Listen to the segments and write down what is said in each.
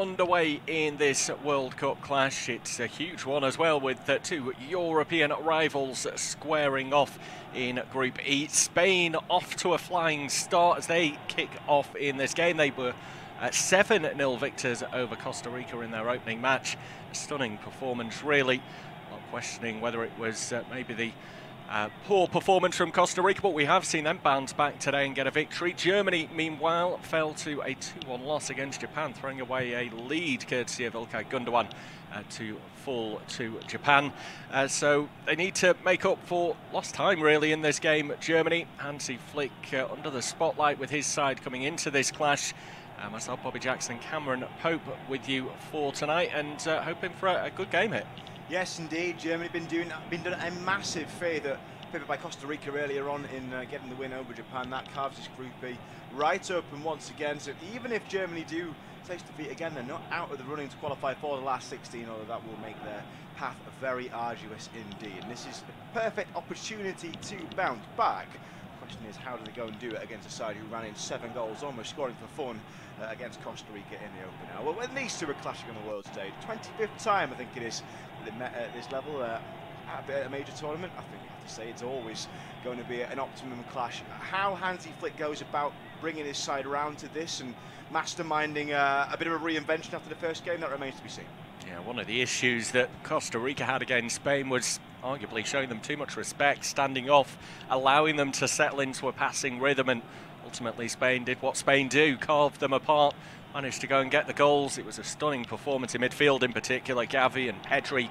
underway in this World Cup clash. It's a huge one as well, with two European rivals squaring off in Group E. Spain off to a flying start as they kick off in this game. They were 7-0 victors over Costa Rica in their opening match. A stunning performance, really. Not questioning whether it was maybe the poor performance from Costa Rica, but we have seen them bounce back today and get a victory. Germany, meanwhile, fell to a 2-1 loss against Japan, throwing away a lead courtesy of Ilkay Gundogan to fall to Japan. So they need to make up for lost time, really, in this game. Germany, Hansi Flick under the spotlight with his side coming into this clash. Myself, Bobby Jackson, Cameron Pope with you for tonight, and hoping for a good game here. Yes, indeed. Germany been done a massive favour by Costa Rica earlier on in getting the win over Japan. That carves this Group B right open once again. So even if Germany do taste defeat again, they're not out of the running to qualify for the last 16, although that will make their path very arduous indeed. And this is a perfect opportunity to bounce back. The question is, how do they go and do it against a side who ran in 7 goals, almost scoring for fun, against Costa Rica in the opener? Well, when these two are clashing on the world stage, 25th time I think it is they met at this level at a major tournament. I think you have to say it's always going to be an optimum clash. How Hansi Flick goes about bringing his side around to this and masterminding a bit of a reinvention after the first game, that remains to be seen. Yeah, one of the issues that Costa Rica had against Spain was arguably showing them too much respect, standing off, allowing them to settle into a passing rhythm, and ultimately Spain did what Spain do, carved them apart, managed to go and get the goals. It was a stunning performance in midfield, in particular. Gavi and Pedri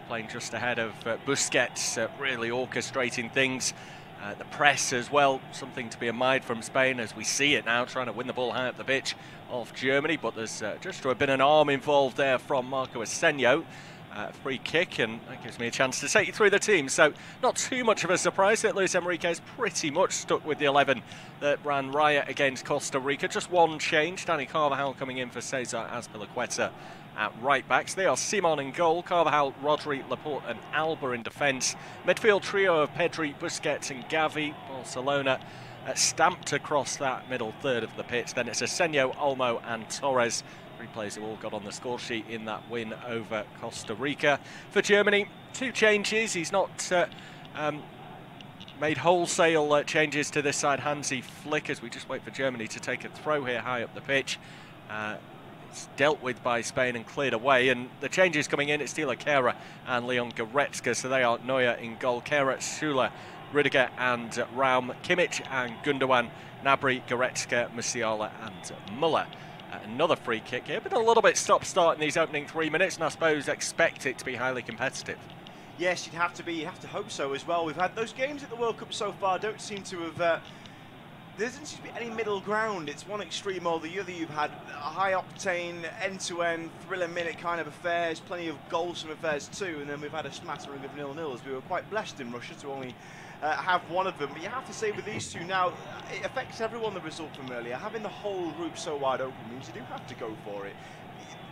playing just ahead of Busquets, really orchestrating things. The press as well, something to be admired from Spain, as we see it now, trying to win the ball high up the pitch of Germany. But there's just to have been an arm involved there from Marco Asensio. Free kick, and that gives me a chance to take you through the team. So not too much of a surprise that Luis Enrique is pretty much stuck with the 11 that ran riot against Costa Rica. Just one change, Dani Carvajal coming in for Cesar Azpilicueta at right backs. They are Simon in goal, Carvajal, Rodri, Laporte and Alba in defence. Midfield trio of Pedri, Busquets and Gavi. Barcelona stamped across that middle third of the pitch. Then it's Asensio, Olmo and Torres. 3 players who all got on the score sheet in that win over Costa Rica. For Germany, 2 changes. He's not made wholesale changes to this side, Hansi Flick, as we just wait for Germany to take a throw here high up the pitch. It's dealt with by Spain and cleared away, and the changes coming in, it's Stila Kehrer and Leon Goretzka, so they are Neuer in goal, Kehrer, Süle, Rüdiger and Raum, Kimmich and Gundogan, Gnabry, Goretzka, Musiala and Müller. Another free kick here, but a little bit stop-start in these opening 3 minutes, and I suppose expect it to be highly competitive. Yes, you have to hope so as well. We've had those games at the World Cup so far, don't seem to have there doesn't seem to be any middle ground. It's one extreme or the other. You've had high-octane, end-to-end, thriller-minute kind of affairs, plenty of goals-some affairs too, and then we've had a smattering of nil-nils. We were quite blessed in Russia to only have one of them. But you have to say with these two now, it affects everyone, the result from earlier. Having the whole group so wide open means you do have to go for it.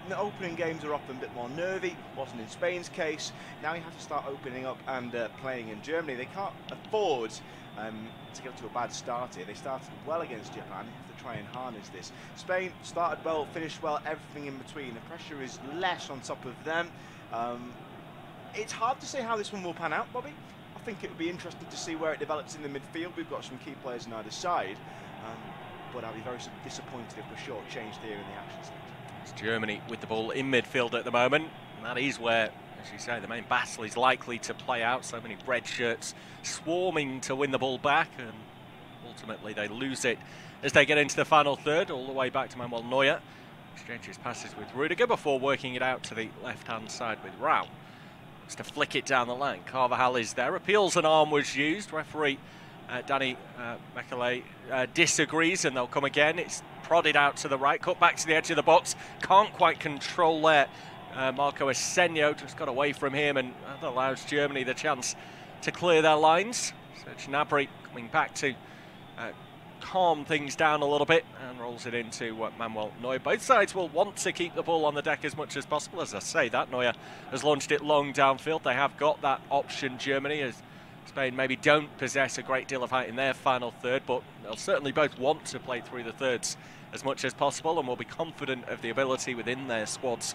The opening games are often a bit more nervy, wasn't in Spain's case. Now you have to start opening up and playing in Germany. They can't afford to get to a bad start here. They started well against Japan. They have to try and harness this. Spain started well, finished well, everything in between. The pressure is less on top of them. It's hard to say how this one will pan out, Bobby. I think it would be interesting to see where it develops in the midfield. We've got some key players on either side, but I'll be very disappointed if we're short-changed here in the action stage. It's Germany with the ball in midfield at the moment, and that is where, as you say, the main battle is likely to play out. So many red shirts swarming to win the ball back, and ultimately they lose it as they get into the final third, all the way back to Manuel Neuer. Exchanges passes with Rüdiger before working it out to the left-hand side with Raum. It's to flick it down the line. Carvajal is there. Appeals an arm was used. Referee Danny Mekele disagrees, and they'll come again. It's prodded out to the right, cut back to the edge of the box. Can't quite control there. Marco Asensio just got away from him, and that allows Germany the chance to clear their lines. Serge Gnabry coming back to calm things down a little bit and rolls it into Manuel Neuer. Both sides will want to keep the ball on the deck as much as possible. As I say that, Neuer has launched it long downfield. They have got that option, Germany, as Spain maybe don't possess a great deal of height in their final third, but they'll certainly both want to play through the thirds as much as possible and will be confident of the ability within their squads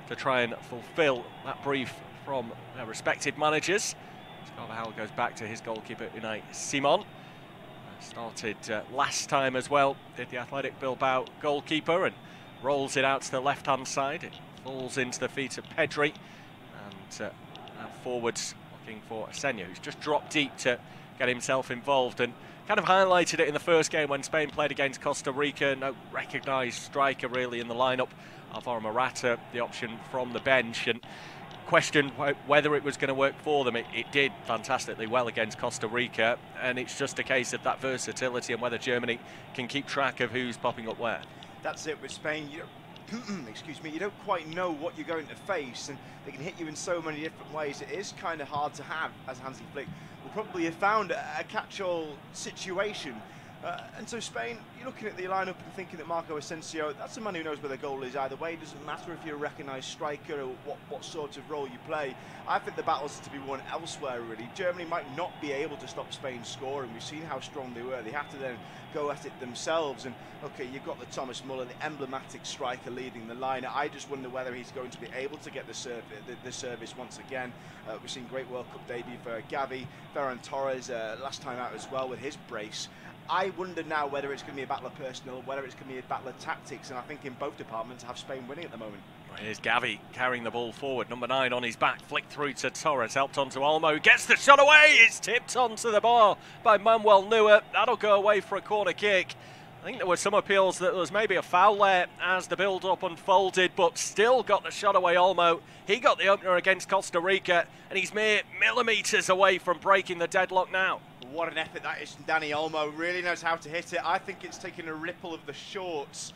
to try and fulfil that brief from their respective managers. Carvajal goes back to his goalkeeper, Unai Simon. Started last time as well, did the Athletic Bilbao goalkeeper, and rolls it out to the left-hand side. It falls into the feet of Pedri, and now forwards looking for Asensio, who's just dropped deep to get himself involved, and kind of highlighted it in the first game when Spain played against Costa Rica. No recognised striker really in the lineup. Alvaro Morata, the option from the bench, and questioned whether it was going to work for them. It did fantastically well against Costa Rica, and it's just a case of that versatility and whether Germany can keep track of who's popping up where. That's it with Spain. Excuse me, you don't quite know what you're going to face, and they can hit you in so many different ways. It is kind of hard to have, as Hansi Flick will probably have found a catch-all situation. And so Spain, you're looking at the lineup and thinking that Marco Asensio, that's a man who knows where the goal is either way. It doesn't matter if you're a recognised striker or what sort of role you play. I think the battles are to be won elsewhere, really. Germany might not be able to stop Spain scoring. We've seen how strong they were. They have to then go at it themselves. And, OK, you've got the Thomas Muller, the emblematic striker leading the line. I just wonder whether he's going to be able to get the service once again. We've seen great World Cup debut for Gavi, Ferran Torres last time out as well with his brace. I wonder now whether it's going to be a battle of personnel, whether it's going to be a battle of tactics, and I think in both departments have Spain winning at the moment. Here's Gavi carrying the ball forward, number 9 on his back, flicked through to Torres, helped onto Olmo, gets the shot away, it's tipped onto the bar by Manuel Neuer. That'll go away for a corner kick. I think there were some appeals that there was maybe a foul there as the build-up unfolded, but still got the shot away, Olmo. He got the opener against Costa Rica, and he's mere millimetres away from breaking the deadlock now. What an effort that is from Dani Olmo. Really knows how to hit it. I think it's taken a ripple of the shorts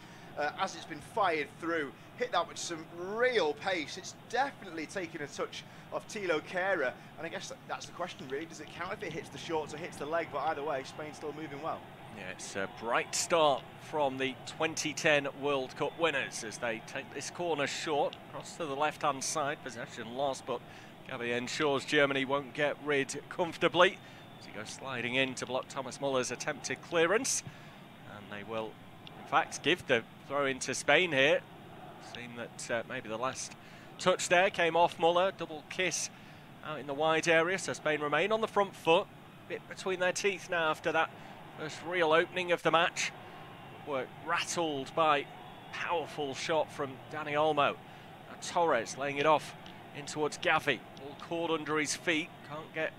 as it's been fired through. Hit that with some real pace. It's definitely taken a touch of Thilo Kehrer. And I guess that's the question, really. Does it count if it hits the shorts or hits the leg? But either way, Spain's still moving well. Yeah, it's a bright start from the 2010 World Cup winners as they take this corner short. Across to the left-hand side. Possession lost, but Gavi ensures Germany won't get rid comfortably. As he goes sliding in to block Thomas Muller's attempted clearance, and they will in fact give the throw into Spain here. Seen that maybe the last touch there came off Muller, double kiss out in the wide area, so Spain remain on the front foot, bit between their teeth now after that first real opening of the match. Were rattled by powerful shot from Dani Olmo. Now Torres laying it off in towards Gavi, all caught under his feet, can't get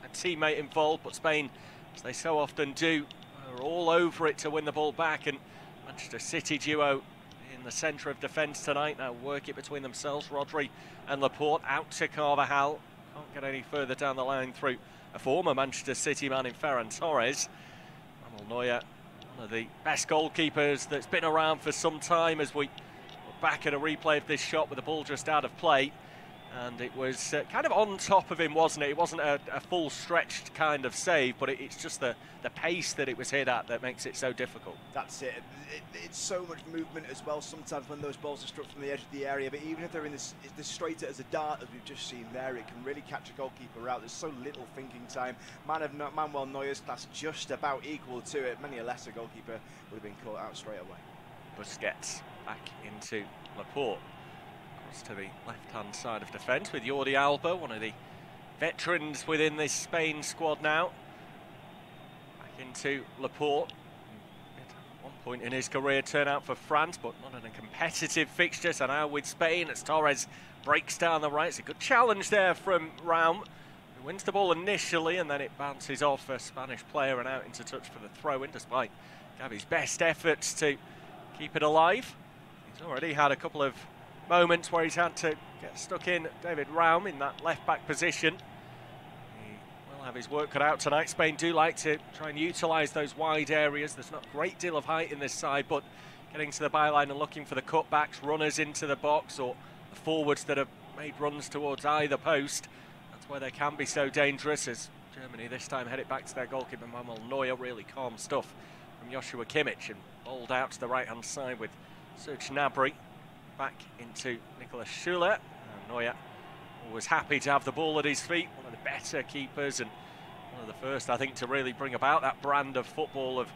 a teammate involved, but Spain, as they so often do, are all over it to win the ball back, and Manchester City duo in the centre of defence tonight now work it between themselves. Rodri and Laporte out to Carvajal, can't get any further down the line through a former Manchester City man in Ferran Torres. Manuel Neuer, one of the best goalkeepers that's been around for some time, as we look back at a replay of this shot with the ball just out of play. And it was kind of on top of him, wasn't it? It wasn't a full stretched kind of save, but it's just the pace that it was hit at that makes it so difficult. That's it. It's so much movement as well sometimes when those balls are struck from the edge of the area, but even if they're in this straight as a dart, as we've just seen there, it can really catch a goalkeeper out. There's so little thinking time. Manuel Neuer's class just about equal to it. Many a lesser goalkeeper would have been caught out straight away. Busquets back into Laporte. To the left-hand side of defence with Jordi Alba, one of the veterans within this Spain squad now. Back into Laporte. At one point in his career turn out for France, but not in a competitive fixture. So now with Spain as Torres breaks down the right. It's a good challenge there from Raum, who wins the ball initially, and then it bounces off a Spanish player and out into touch for the throw-in, despite Gavi's best efforts to keep it alive. He's already had a couple of moments where he's had to get stuck in David Raum in that left-back position. He will have his work cut out tonight. Spain do like to try and utilise those wide areas. There's not a great deal of height in this side, but getting to the byline and looking for the cutbacks, runners into the box, or the forwards that have made runs towards either post, that's where they can be so dangerous, as Germany this time head it back to their goalkeeper Manuel Neuer. Really calm stuff from Joshua Kimmich, and bowled out to the right-hand side with Serge Gnabry. Back into Nicolas Schüller. Neuer was happy to have the ball at his feet, one of the better keepers, and One of the first, I think, to really bring about that brand of football of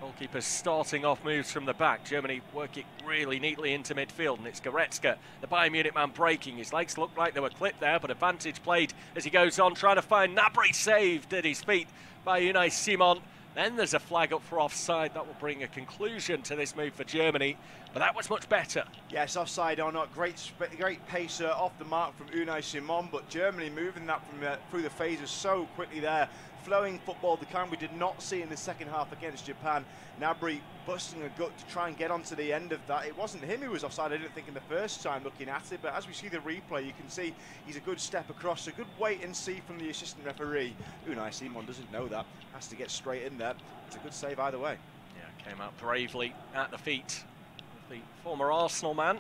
goalkeepers starting off moves from the back. Germany work it really neatly into midfield, and it's Goretzka, the Bayern Munich man, breaking. His legs looked like they were clipped there, but advantage played as he goes on, trying to find Gnabry, saved at his feet by Unai Simon. Then there's a flag up for offside. That will bring a conclusion to this move for Germany, but that was much better. Yes, offside or not, great pace off the mark from Unai Simon, but Germany moving that from through the phases so quickly there. Flowing football, the kind we did not see in the second half against Japan. Gnabry busting a gut to try and get onto the end of that. It wasn't him who was offside, I didn't think, in the first time looking at it, but as we see the replay, you can see he's a good step across, a good wait and see from the assistant referee. Unai Simon doesn't know that, has to get straight in there. It's a good save either way. Yeah, came out bravely at the feet of the former Arsenal man.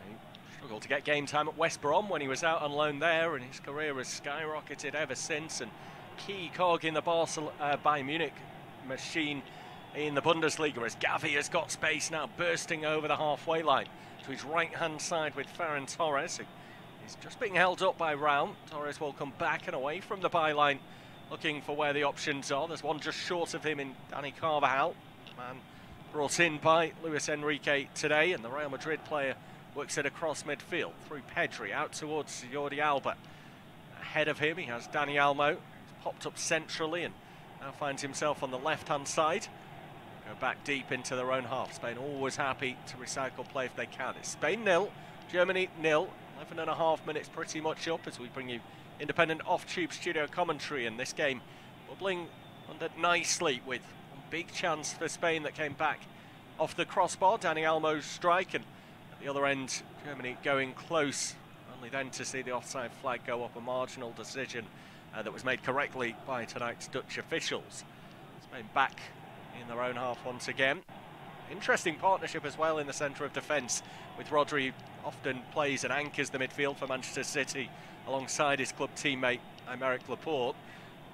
He struggled to get game time at West Brom when he was out on loan there, and his career has skyrocketed ever since, and key cog in the Bayern Munich machine in the Bundesliga, as Gavi has got space now, bursting over the halfway line to his right-hand side with Ferran Torres, who is just being held up by Raum. Torres will come back and away from the byline, looking for where the options are. There's one just short of him in Dani Carvajal, man brought in by Luis Enrique today, and the Real Madrid player works it across midfield through Pedri out towards Jordi Alba. Ahead of him he has Dani Olmo, popped up centrally and now finds himself on the left-hand side. Go back deep into their own half. Spain always happy to recycle play if they can. It's Spain 0, Germany 0. 11.5 minutes pretty much up as we bring you independent off-tube studio commentary, and this game bubbling under nicely with a big chance for Spain that came back off the crossbar. Dani Olmo's strike, and at the other end Germany going close, only then to see the offside flag go up, a marginal decision that was made correctly by tonight's Dutch officials. Spain back in their own half once again. Interesting partnership as well in the centre of defence, with Rodri, who often plays and anchors the midfield for Manchester City alongside his club teammate Aymeric Laporte.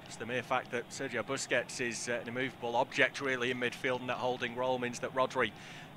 Just the mere fact that Sergio Busquets is an immovable object really in midfield, and that holding role means that Rodri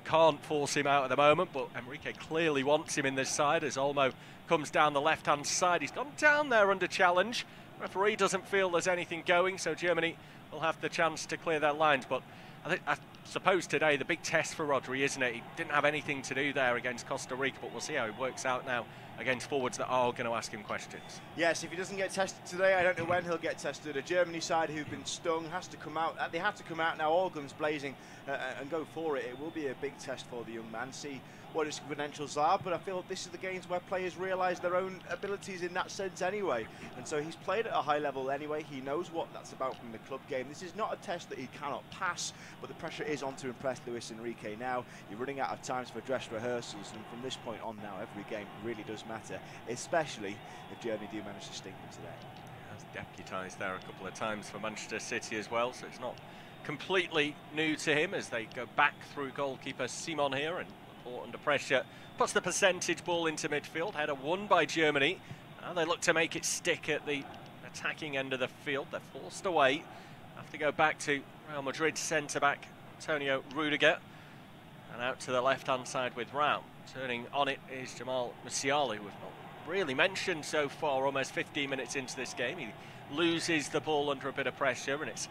can't force him out at the moment, but Enrique clearly wants him in this side as Olmo comes down the left-hand side. He's gone down there under challenge. Referee doesn't feel there's anything going, so Germany will have the chance to clear their lines. But I suppose today the big test for Rodri, isn't it? He didn't have anything to do there against Costa Rica, but we'll see how it works out now against forwards that are going to ask him questions. Yes, if he doesn't get tested today, I don't know when he'll get tested. A Germany side who've been stung has to come out. They have to come out now, all guns blazing, and go for it. It will be a big test for the young man. See what his credentials are, but I feel this is the games where players realise their own abilities in that sense anyway, and so he's played at a high level anyway. He knows what that's about from the club game. This is not a test that he cannot pass, but the pressure is on to impress Luis Enrique now. You're running out of times for dress rehearsals, and from this point on now every game really does matter, especially if Germany do manage to sting them today. He has deputised there a couple of times for Manchester City as well, so it's not completely new to him as they go back through goalkeeper Simon here, and under pressure puts the percentage ball into midfield. Header won by Germany. Now they look to make it stick at the attacking end of the field. They're forced away. Have to go back to Real Madrid centre-back Antonio Rudiger, and out to the left-hand side with Raum. Turning on it is Jamal Musiala, who we've not really mentioned so far, almost 15 minutes into this game. He loses the ball under a bit of pressure, and it's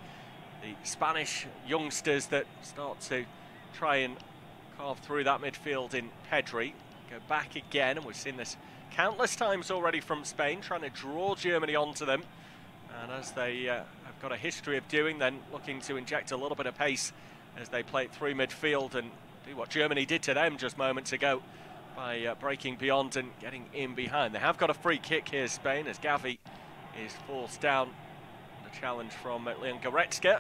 the Spanish youngsters that start to try and carve through that midfield in Pedri. Go back again, and we've seen this countless times already from Spain, trying to draw Germany onto them. And as they have got a history of doing, then looking to inject a little bit of pace as they play it through midfield and do what Germany did to them just moments ago by breaking beyond and getting in behind. They have got a free kick here, Spain, as Gavi is forced down. The challenge from Leon Goretzka.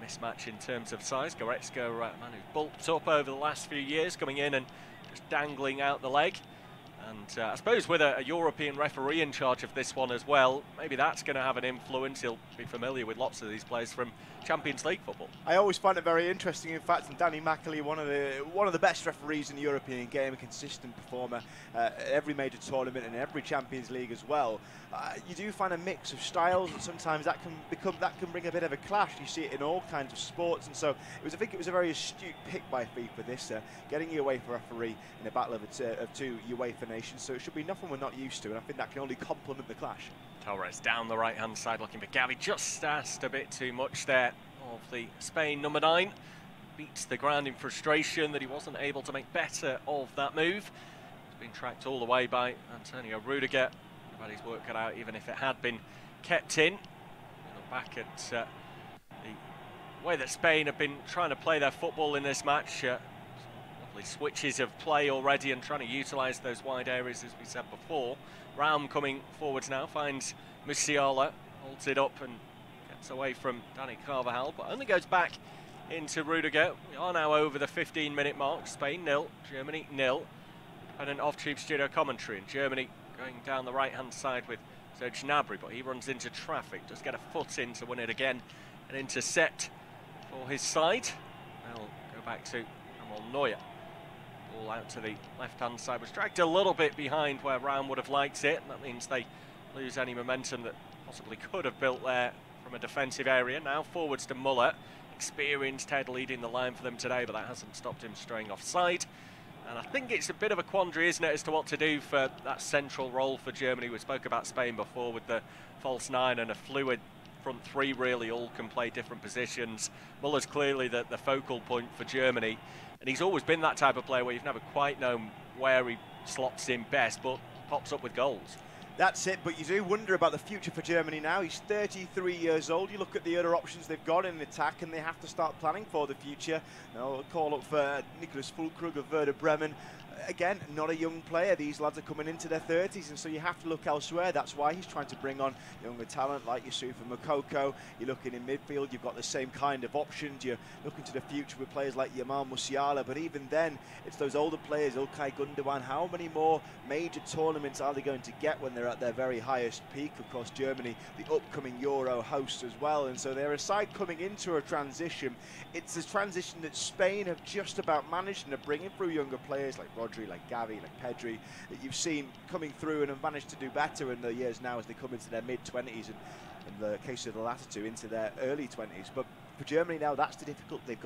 Mismatch in terms of size. Goretzka, man who's bulked up over the last few years, coming in and just dangling out the leg. And I suppose with a European referee in charge of this one as well, maybe that's going to have an influence. He'll be familiar with lots of these players from Champions League football. I always find it very interesting, in fact, and Danny Mackley, one of the best referees in the European game, a consistent performer at every major tournament and every Champions League as well. You do find a mix of styles, and sometimes that can bring a bit of a clash. You see it in all kinds of sports, and so I think it was a very astute pick by FIFA this, getting you away for referee in a battle of two UEFA determination, so it should be nothing we're not used to, and I think that can only complement the clash. Torres down the right-hand side looking for Gavi, just asked a bit too much there of the Spain number 9. Beats the ground in frustration that he wasn't able to make better of that move. He's been tracked all the way by Antonio Rudiger, but he's worked it out even if it had been kept in. Look back at the way that Spain have been trying to play their football in this match. Lovely switches of play already and trying to utilise those wide areas as we said before. Raum coming forwards now, finds Musiala, holds it up and gets away from Dani Carvajal, but only goes back into Rudiger. We are now over the 15-minute mark. Spain 0, Germany 0. And an off-tube studio commentary, and Germany going down the right-hand side with Serge Gnabry, but he runs into traffic, does get a foot in to win it again, an intercept for his side. They'll go back to Ramon Neuer. Ball out to the left-hand side, was dragged a little bit behind where Raum would have liked it, and that means they lose any momentum that possibly could have built there from a defensive area. Now forwards to Muller. Experienced head leading the line for them today, but that hasn't stopped him straying offside. And I think it's a bit of a quandary, isn't it, as to what to do for that central role for Germany. We spoke about Spain before with the false 9 and a fluid front 3, really, all can play different positions. Muller's clearly the focal point for Germany, and he's always been that type of player where you've never quite known where he slots in best, but pops up with goals. That's it, but you do wonder about the future for Germany now. He's 33 years old. You look at the other options they've got in attack, and they have to start planning for the future. Now, call up for Nicholas Füllkrug of Werder Bremen. Again, not a young player. These lads are coming into their 30s, and so you have to look elsewhere. That's why he's trying to bring on younger talent like Yusufa Moukoko. You're looking in midfield, you've got the same kind of options. You're looking to the future with players like Jamal Musiala, but even then, it's those older players, Ilkay Gundogan. How many more major tournaments are they going to get when they're at their very highest peak? Of course, Germany, the upcoming Euro host as well, and so they're a side coming into a transition. It's a transition that Spain have just about managed, and are bringing through younger players like Rodri, like Gavi, like Pedri, that you've seen coming through and have managed to do better in the years now as they come into their mid-20s, and in the case of the latter two, into their early 20s. But for Germany now, that's the difficulty they've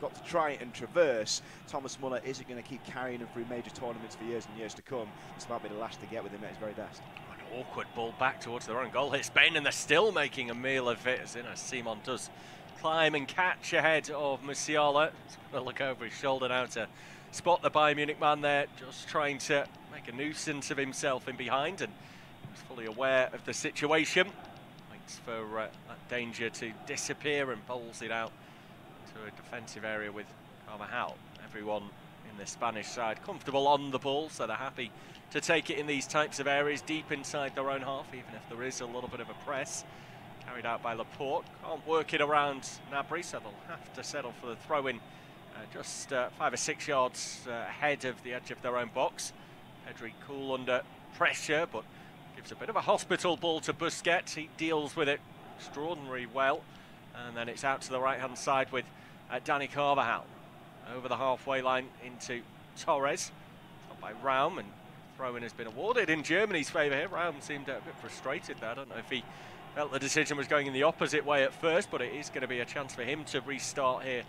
got to try and traverse. Thomas Muller isn't going to keep carrying them through major tournaments for years and years to come. This might be the last to get with him at his very best. An awkward ball back towards their own goal, hit Spain, and they're still making a meal of it, as Simon does climb and catch ahead of Musiala. He's going to look over his shoulder now to spot the Bayern Munich man there, just trying to make a nuisance of himself in behind, and he's fully aware of the situation. Waits for that danger to disappear and bowls it out to a defensive area with Carvajal. Everyone in the Spanish side comfortable on the ball, so they're happy to take it in these types of areas, deep inside their own half, even if there is a little bit of a press. Carried out by Laporte. Can't work it around Gnabry, so they'll have to settle for the throw-in just 5 or 6 yards ahead of the edge of their own box. Pedri cool under pressure, but gives a bit of a hospital ball to Busquets. He deals with it extraordinarily well, and then it's out to the right-hand side with Dani Carvajal. Over the halfway line into Torres. Stopped by Raum, and throw-in has been awarded in Germany's favour here. Raum seemed a bit frustrated there. I don't know if he felt the decision was going in the opposite way at first, but it is going to be a chance for him to restart here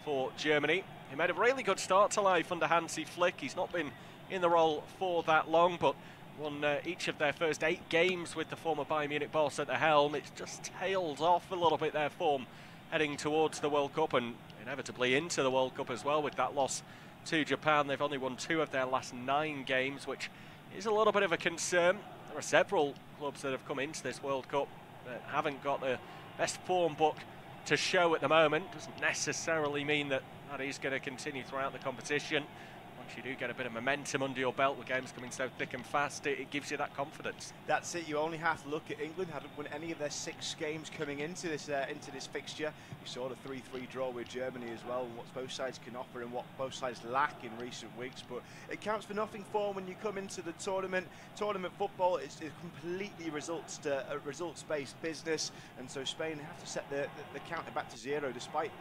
for Germany. He made a really good start to life under Hansi Flick. He's not been in the role for that long, but won each of their first 8 games with the former Bayern Munich boss at the helm. It's just tailed off a little bit, their form, heading towards the World Cup and inevitably into the World Cup as well with that loss to Japan. They've only won 2 of their last 9 games, which is a little bit of a concern. There are several clubs that have come into this World Cup that haven't got the best form book to show at the moment. Doesn't necessarily mean that is going to continue throughout the competition. Once you do get a bit of momentum under your belt with games coming so thick and fast, it gives you that confidence. That's it. You only have to look at England. Hadn't won any of their 6 games coming into this fixture. You saw the 3-3 draw with Germany as well, and what both sides can offer and what both sides lack in recent weeks. But it counts for nothing for when you come into the tournament. Tournament football is completely results-based business, and so Spain have to set the counter back to 0, despite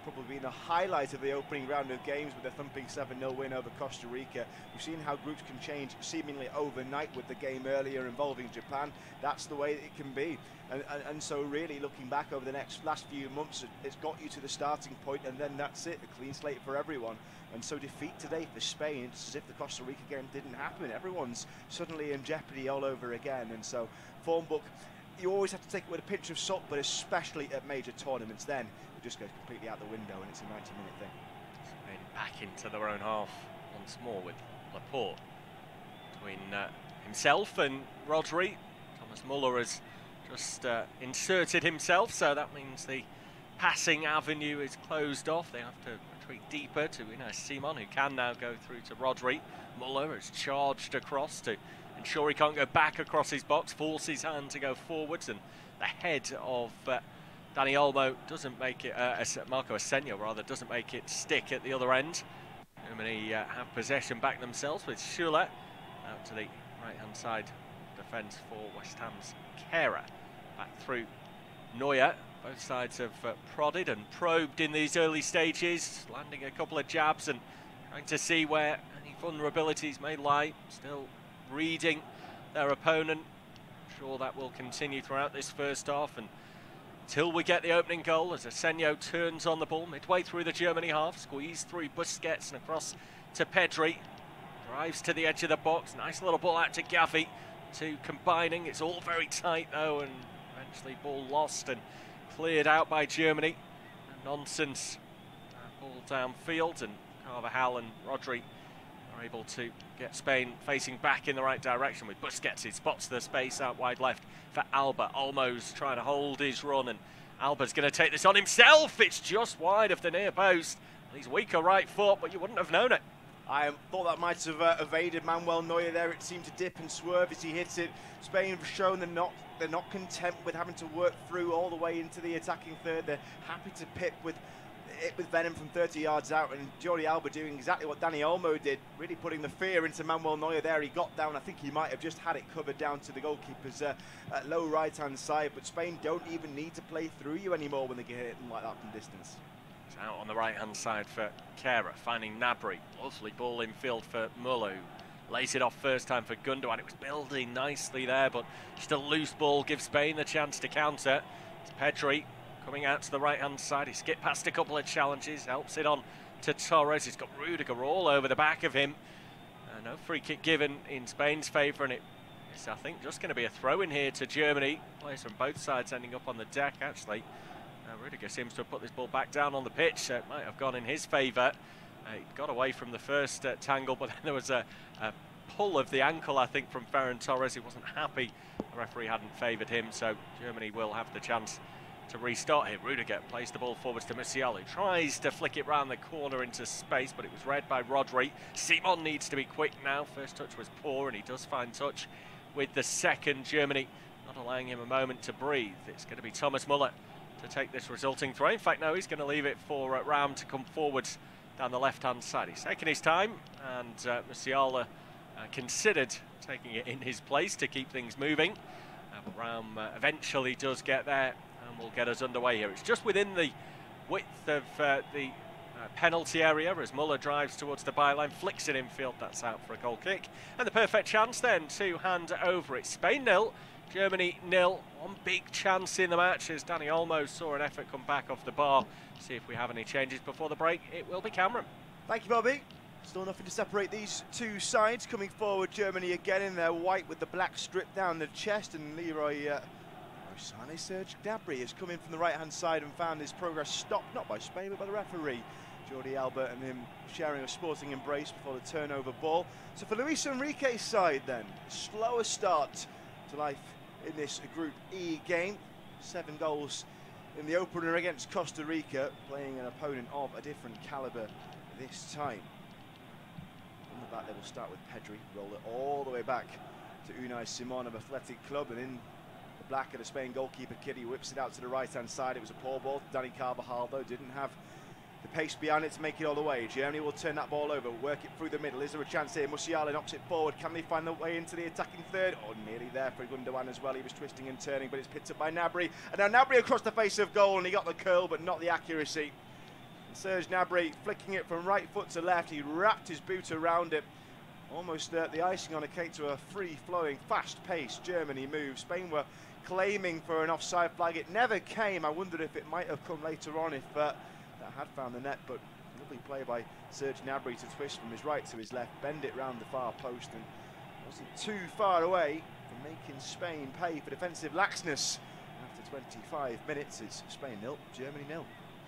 probably being the highlight of the opening round of games with a thumping 7-0 win over Costa Rica. We've seen how groups can change seemingly overnight with the game earlier involving Japan. That's the way it can be. And so really looking back over the last few months, it's got you to the starting point, and then that's it, a clean slate for everyone. And so defeat today for Spain, it's as if the Costa Rica game didn't happen. Everyone's suddenly in jeopardy all over again. And so form book, you always have to take it with a pinch of salt, but especially at major tournaments, then it just goes completely out the window and it's a 90-minute thing. Spain back into their own half once more with Laporte. Between himself and Rodri, Thomas Muller has just inserted himself, so that means the passing avenue is closed off. They have to retreat deeper to Simon, who can now go through to Rodri. Muller has charged across to ensure he can't go back across his box, force his hand to go forwards, and the head of Dani Olmo doesn't make it, Marco Asenio rather, doesn't make it stick at the other end. Germany have possession back themselves with Schuller out to the right-hand side defence for West Ham's Kehrer. Back through Neuer. Both sides have prodded and probed in these early stages, landing a couple of jabs and trying to see where any vulnerabilities may lie. Still reading their opponent. I'm sure that will continue throughout this first half, and until we get the opening goal as Asenio turns on the ball midway through the Germany half, squeezed through Busquets and across to Pedri. Drives to the edge of the box, nice little ball out to Gavi. Two combining, it's all very tight though, and eventually ball lost and cleared out by Germany. Nonsense ball downfield, and Carvajal and Rodri are able to get Spain facing back in the right direction with Busquets. He spots the space out wide left for Alba. Olmo's trying to hold his run, and Alba's going to take this on himself. It's just wide of the near post. He's weaker right foot, but you wouldn't have known it. I thought that might have evaded Manuel Neuer there. It seemed to dip and swerve as he hits it. Spain have shown they're not content with having to work through all the way into the attacking third. They're happy to pip with venom from 30 yards out, and Jordi Alba doing exactly what Dani Olmo did, really putting the fear into Manuel Neuer there. He got down. I think he might have just had it covered down to the goalkeeper's low right-hand side, but Spain don't even need to play through you anymore when they get hit like that from distance. Out on the right-hand side for Kehrer, finding Gnabry. Lovely ball in field for Muller, who lays it off first time for Gundogan. It was building nicely there, but still loose ball gives Spain the chance to counter. It's Pedri coming out to the right-hand side. He skipped past a couple of challenges, helps it on to Torres. He's got Rudiger all over the back of him. No free kick given in Spain's favour, and it's, I think, just going to be a throw-in here to Germany. Players from both sides ending up on the deck, actually. Rudiger seems to have put this ball back down on the pitch, so it might have gone in his favour. He got away from the first tangle, but then there was a pull of the ankle, I think, from Ferran Torres. He wasn't happy the referee hadn't favoured him, so Germany will have the chance to restart here. Rudiger plays the ball forwards to Musiala, who tries to flick it round the corner into space, but it was read by Rodri. Simon needs to be quick now. First touch was poor, and he does find touch with the second. Germany not allowing him a moment to breathe. It's going to be Thomas Muller to take this resulting throw. In fact, no, he's going to leave it for Raum to come forwards down the left-hand side. He's taken his time, and Musiala considered taking it in his place to keep things moving. But Raum eventually does get there and will get us underway here. It's just within the width of the penalty area as Muller drives towards the byline, flicks it infield. That's out for a goal kick. And the perfect chance then to hand over it. Spain 0. Germany 0. One big chance in the match as Dani Olmo saw an effort come back off the bar. See if we have any changes before the break. It will be Cameron. Thank you, Bobby. Still nothing to separate these two sides. Coming forward, Germany again in their white with the black strip down the chest, and Leroy Sané Serge Gnabry has come in from the right-hand side and found his progress stopped, not by Spain, but by the referee. Jordi Alba and him sharing a sporting embrace before the turnover ball. So for Luis Enrique's side then, slower start to life in this Group E game. 7 goals in the opener against Costa Rica, playing an opponent of a different calibre this time. On the back they will start with Pedri, roll it all the way back to Unai Simon of Athletic Club, and in the black of the Spain goalkeeper kit, he whips it out to the right-hand side. It was a poor ball. Dani Carvajal, though, didn't have the pace behind it to make it all the way. Germany will turn that ball over, work it through the middle. Is there a chance here? Musiala knocks it forward. Can they find their way into the attacking third? Oh, nearly there for Gundogan as well. He was twisting and turning, but it's picked up by Gnabry. And now Gnabry across the face of goal, and he got the curl, but not the accuracy. And Serge Gnabry flicking it from right foot to left. He wrapped his boot around it. Almost the icing on a cake to a free-flowing, fast-paced Germany move. Spain were claiming for an offside flag. It never came. I wondered if it might have come later on if that had found the net, but Lovely play by Serge Gnabry to twist from his right to his left, bend it round the far post, and wasn't too far away from making Spain pay for defensive laxness. After 25 minutes, it's Spain 0, Germany 0.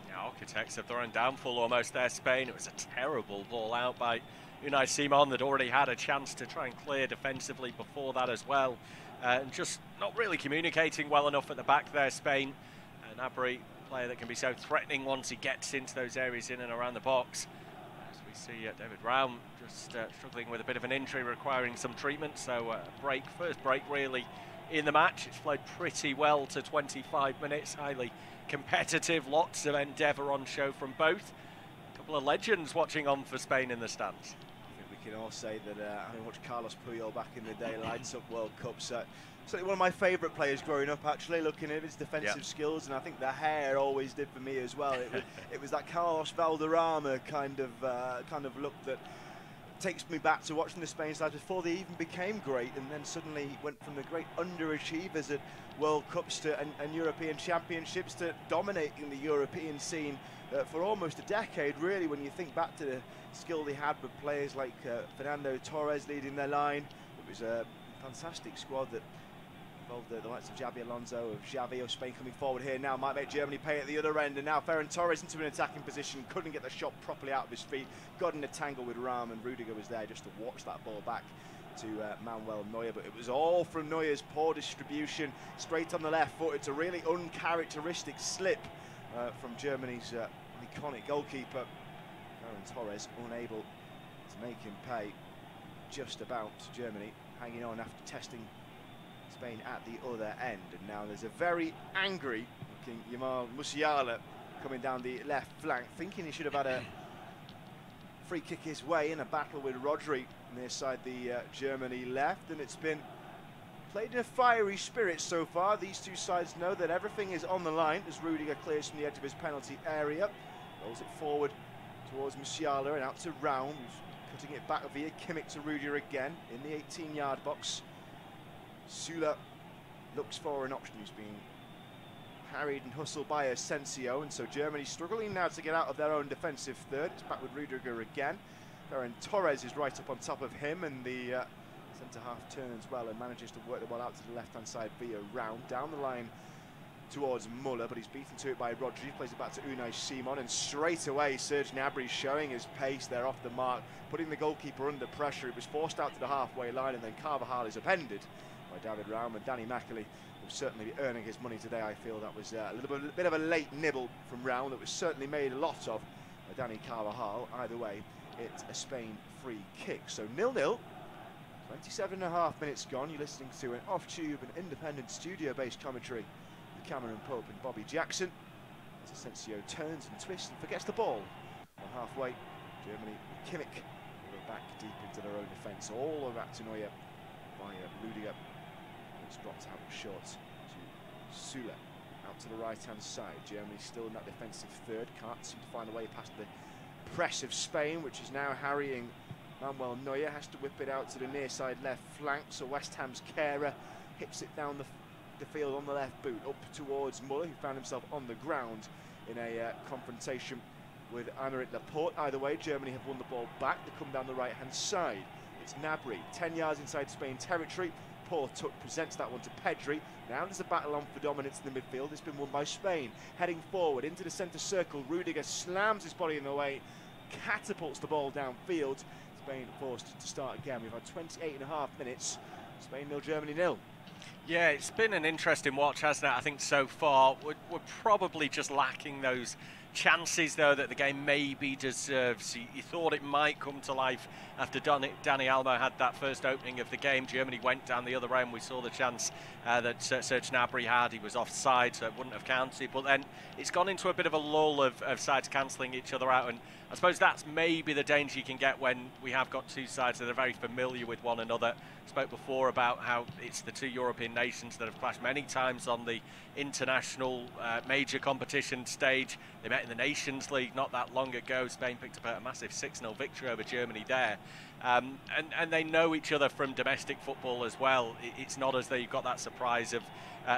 Yeah, architects of their own downfall almost there, Spain. It was a terrible ball out by Unai Simon that already had a chance to try and clear defensively before that as well. And just not really communicating well enough at the back there, Spain. Gnabry, player that can be so threatening once he gets into those areas in and around the box. As we see David Raum just struggling with a bit of an injury, requiring some treatment. So first break really in the match. It's flowed pretty well to 25 minutes, highly competitive, lots of endeavour on show from both. A couple of legends watching on for Spain in the stands. I think we can all say that having watched Carlos Puyol back in the day lights up World Cups. Certainly one of my favourite players growing up, actually, looking at his defensive skills, and I think the hair always did for me as well. It was that Carlos Valderrama kind of look that takes me back to watching the Spain side before they even became great, and then suddenly went from the great underachievers at World Cups and European Championships to dominating the European scene for almost a decade, really, when you think back to the skill they had with players like Fernando Torres leading their line. It was a fantastic squad that involved the likes of Xabi Alonso, of Xavi, of Spain coming forward here now, might make Germany pay at the other end, and now Ferran Torres into an attacking position, couldn't get the shot properly out of his feet, got in a tangle with Raum, and Rudiger was there just to watch that ball back to Manuel Neuer, but it was all from Neuer's poor distribution, straight on the left foot. It's a really uncharacteristic slip from Germany's iconic goalkeeper. Ferran Torres unable to make him pay. Just about Germany hanging on after testing Spain at the other end, and now there's a very angry looking Jamal Musiala coming down the left flank, thinking he should have had a free kick his way in a battle with Rodri near side the Germany left, and it's been played in a fiery spirit so far. These two sides know that everything is on the line as Rudiger clears from the edge of his penalty area, rolls it forward towards Musiala and out to Raum, who's cutting it back via Kimmich to Rudiger again in the 18-yard box. Süle looks for an option. He's being harried and hustled by Asensio, and so Germany struggling now to get out of their own defensive third. It's back with Rudiger again. Ferran Torres is right up on top of him, and the centre-half turns well and manages to work the ball out to the left-hand side via Raum, down the line towards Muller, but he's beaten to it by Rodri, plays it back to Unai Simon, and straight away Serge Gnabry showing his pace there off the mark, putting the goalkeeper under pressure. It was forced out to the halfway line, and then Carvajal is upended by David Raum, and Danny McAlee will certainly be earning his money today. I feel that was a bit of a late nibble from Raum that was certainly made a lot of by Danny Carvajal. Either way, it's a Spain free kick. So 0-0, 27.5 minutes gone. You're listening to an off-tube and independent studio-based commentary with Cameron Pope and Bobby Jackson. As Asensio turns and twists and forgets the ball. On halfway, Germany, Kimmich will go back deep into their own defence. All the way back to Neuer by Rudiger. It's dropped out short to Süle, out to the right-hand side. Germany still in that defensive third, can't seem to find a way past the press of Spain, which is now harrying Manuel Neuer. Has to whip it out to the near side left flank, so West Ham's Kehrer hits it down the field on the left boot, up towards Muller, who found himself on the ground in a confrontation with Aymeric Laporte. Either way, Germany have won the ball back. They come down the right-hand side. It's Gnabry, 10 yards inside Spain territory. Poor Tuck presents that one to Pedri. Now there's a battle on for dominance in the midfield. It's been won by Spain. Heading forward into the centre circle. Rudiger slams his body in the way, catapults the ball downfield. Spain forced to start again. We've had 28.5 minutes. Spain 0, Germany 0. Yeah, it's been an interesting watch, hasn't it? I think so far we're probably just lacking those chances, though, that the game maybe deserves. You thought it might come to life after Dani Almo had that first opening of the game. Germany went down the other end. We saw the chance that Serge Gnabry had. He was offside, so it wouldn't have counted. But then it's gone into a bit of a lull of sides cancelling each other out. And I suppose that's maybe the danger you can get when we have got two sides that are very familiar with one another. I spoke before about how it's the two European nations that have clashed many times on the international major competition stage. They met in the Nations League not that long ago. Spain picked up a massive 6-0 victory over Germany there. And they know each other from domestic football as well. It's not as though you've got that surprise of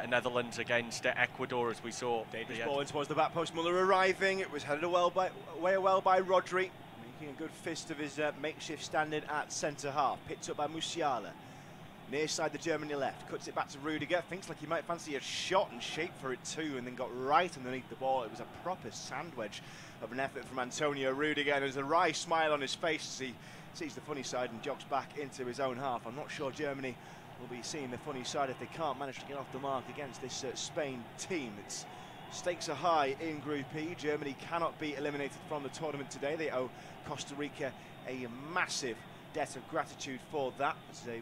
Netherlands against Ecuador, as we saw. Dangerous ball in towards the back post. Muller arriving. It was headed away well by Rodri, making a good fist of his makeshift standing at centre half. Picked up by Musiala. Near side the Germany left. Cuts it back to Rudiger. Thinks like he might fancy a shot and shape for it too, and then got right underneath the ball. It was a proper sandwich of an effort from Antonio Rudiger, and there's a wry smile on his face as he sees the funny side and jogs back into his own half. I'm not sure Germany will be seeing the funny side if they can't manage to get off the mark against this Spain team. Its stakes are high in Group E. Germany cannot be eliminated from the tournament today. They owe Costa Rica a massive debt of gratitude for that. As the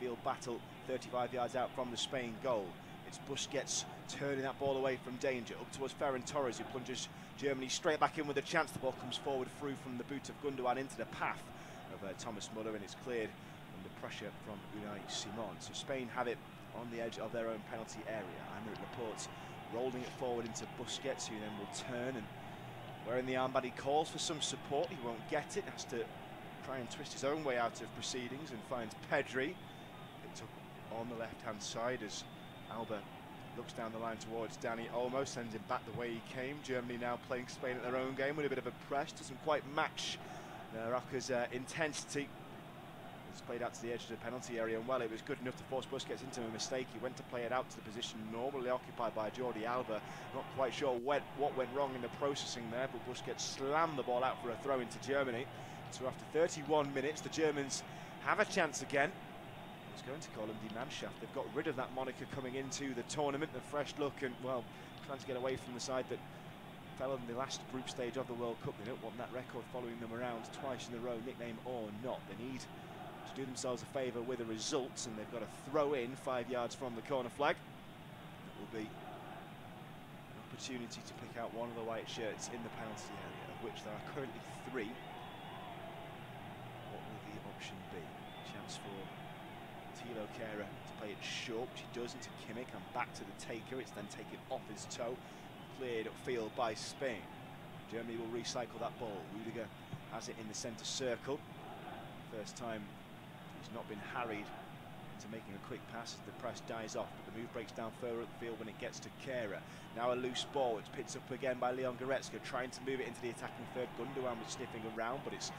midfield battle 35 yards out from the Spain goal. It's Busquets turning that ball away from danger, up towards Ferran Torres, who plunges Germany straight back in with a chance. The ball comes forward through from the boot of Gundogan into the path of Thomas Muller, and it's cleared under pressure from Unai Simon. So Spain have it on the edge of their own penalty area. Aymeric Laporte rolling it forward into Busquets, who then will turn, and wearing the armband, he calls for some support. He won't get it, has to try and twist his own way out of proceedings, and finds Pedri. Picked up on the left-hand side as Alba looks down the line towards Dani Olmo, sends him back the way he came. Germany now playing Spain at their own game with a bit of a press, doesn't quite match Rocca's intensity. It's played out to the edge of the penalty area, and well, it was good enough to force Busquets into a mistake. He went to play it out to the position normally occupied by Jordi Alba. Not quite sure what went wrong in the processing there, but Busquets slammed the ball out for a throw into Germany. So after 31 minutes, the Germans have a chance again. I was going to call them Die Mannschaft. They've got rid of that moniker coming into the tournament. A fresh look, and well, trying to get away from the side that fell in the last group stage of the World Cup. They don't want that record following them around twice in a row, nickname or not. They need to do themselves a favour with the results, and they've got to throw in 5 yards from the corner flag. It will be an opportunity to pick out one of the white shirts in the penalty area, of which there are currently 3. What will the option be? Chance for Thilo Kehrer to play it short, which he does, into Kimmich, and back to the taker. It's then taken off his toe, cleared upfield by Spain. Germany will recycle that ball. Rudiger has it in the centre circle. First time he's not been harried into making a quick pass as the press dies off, but the move breaks down further up the field when it gets to Kehrer. Now a loose ball, it's picked up again by Leon Goretzka, trying to move it into the attacking third. Gundogan was sniffing around, but it's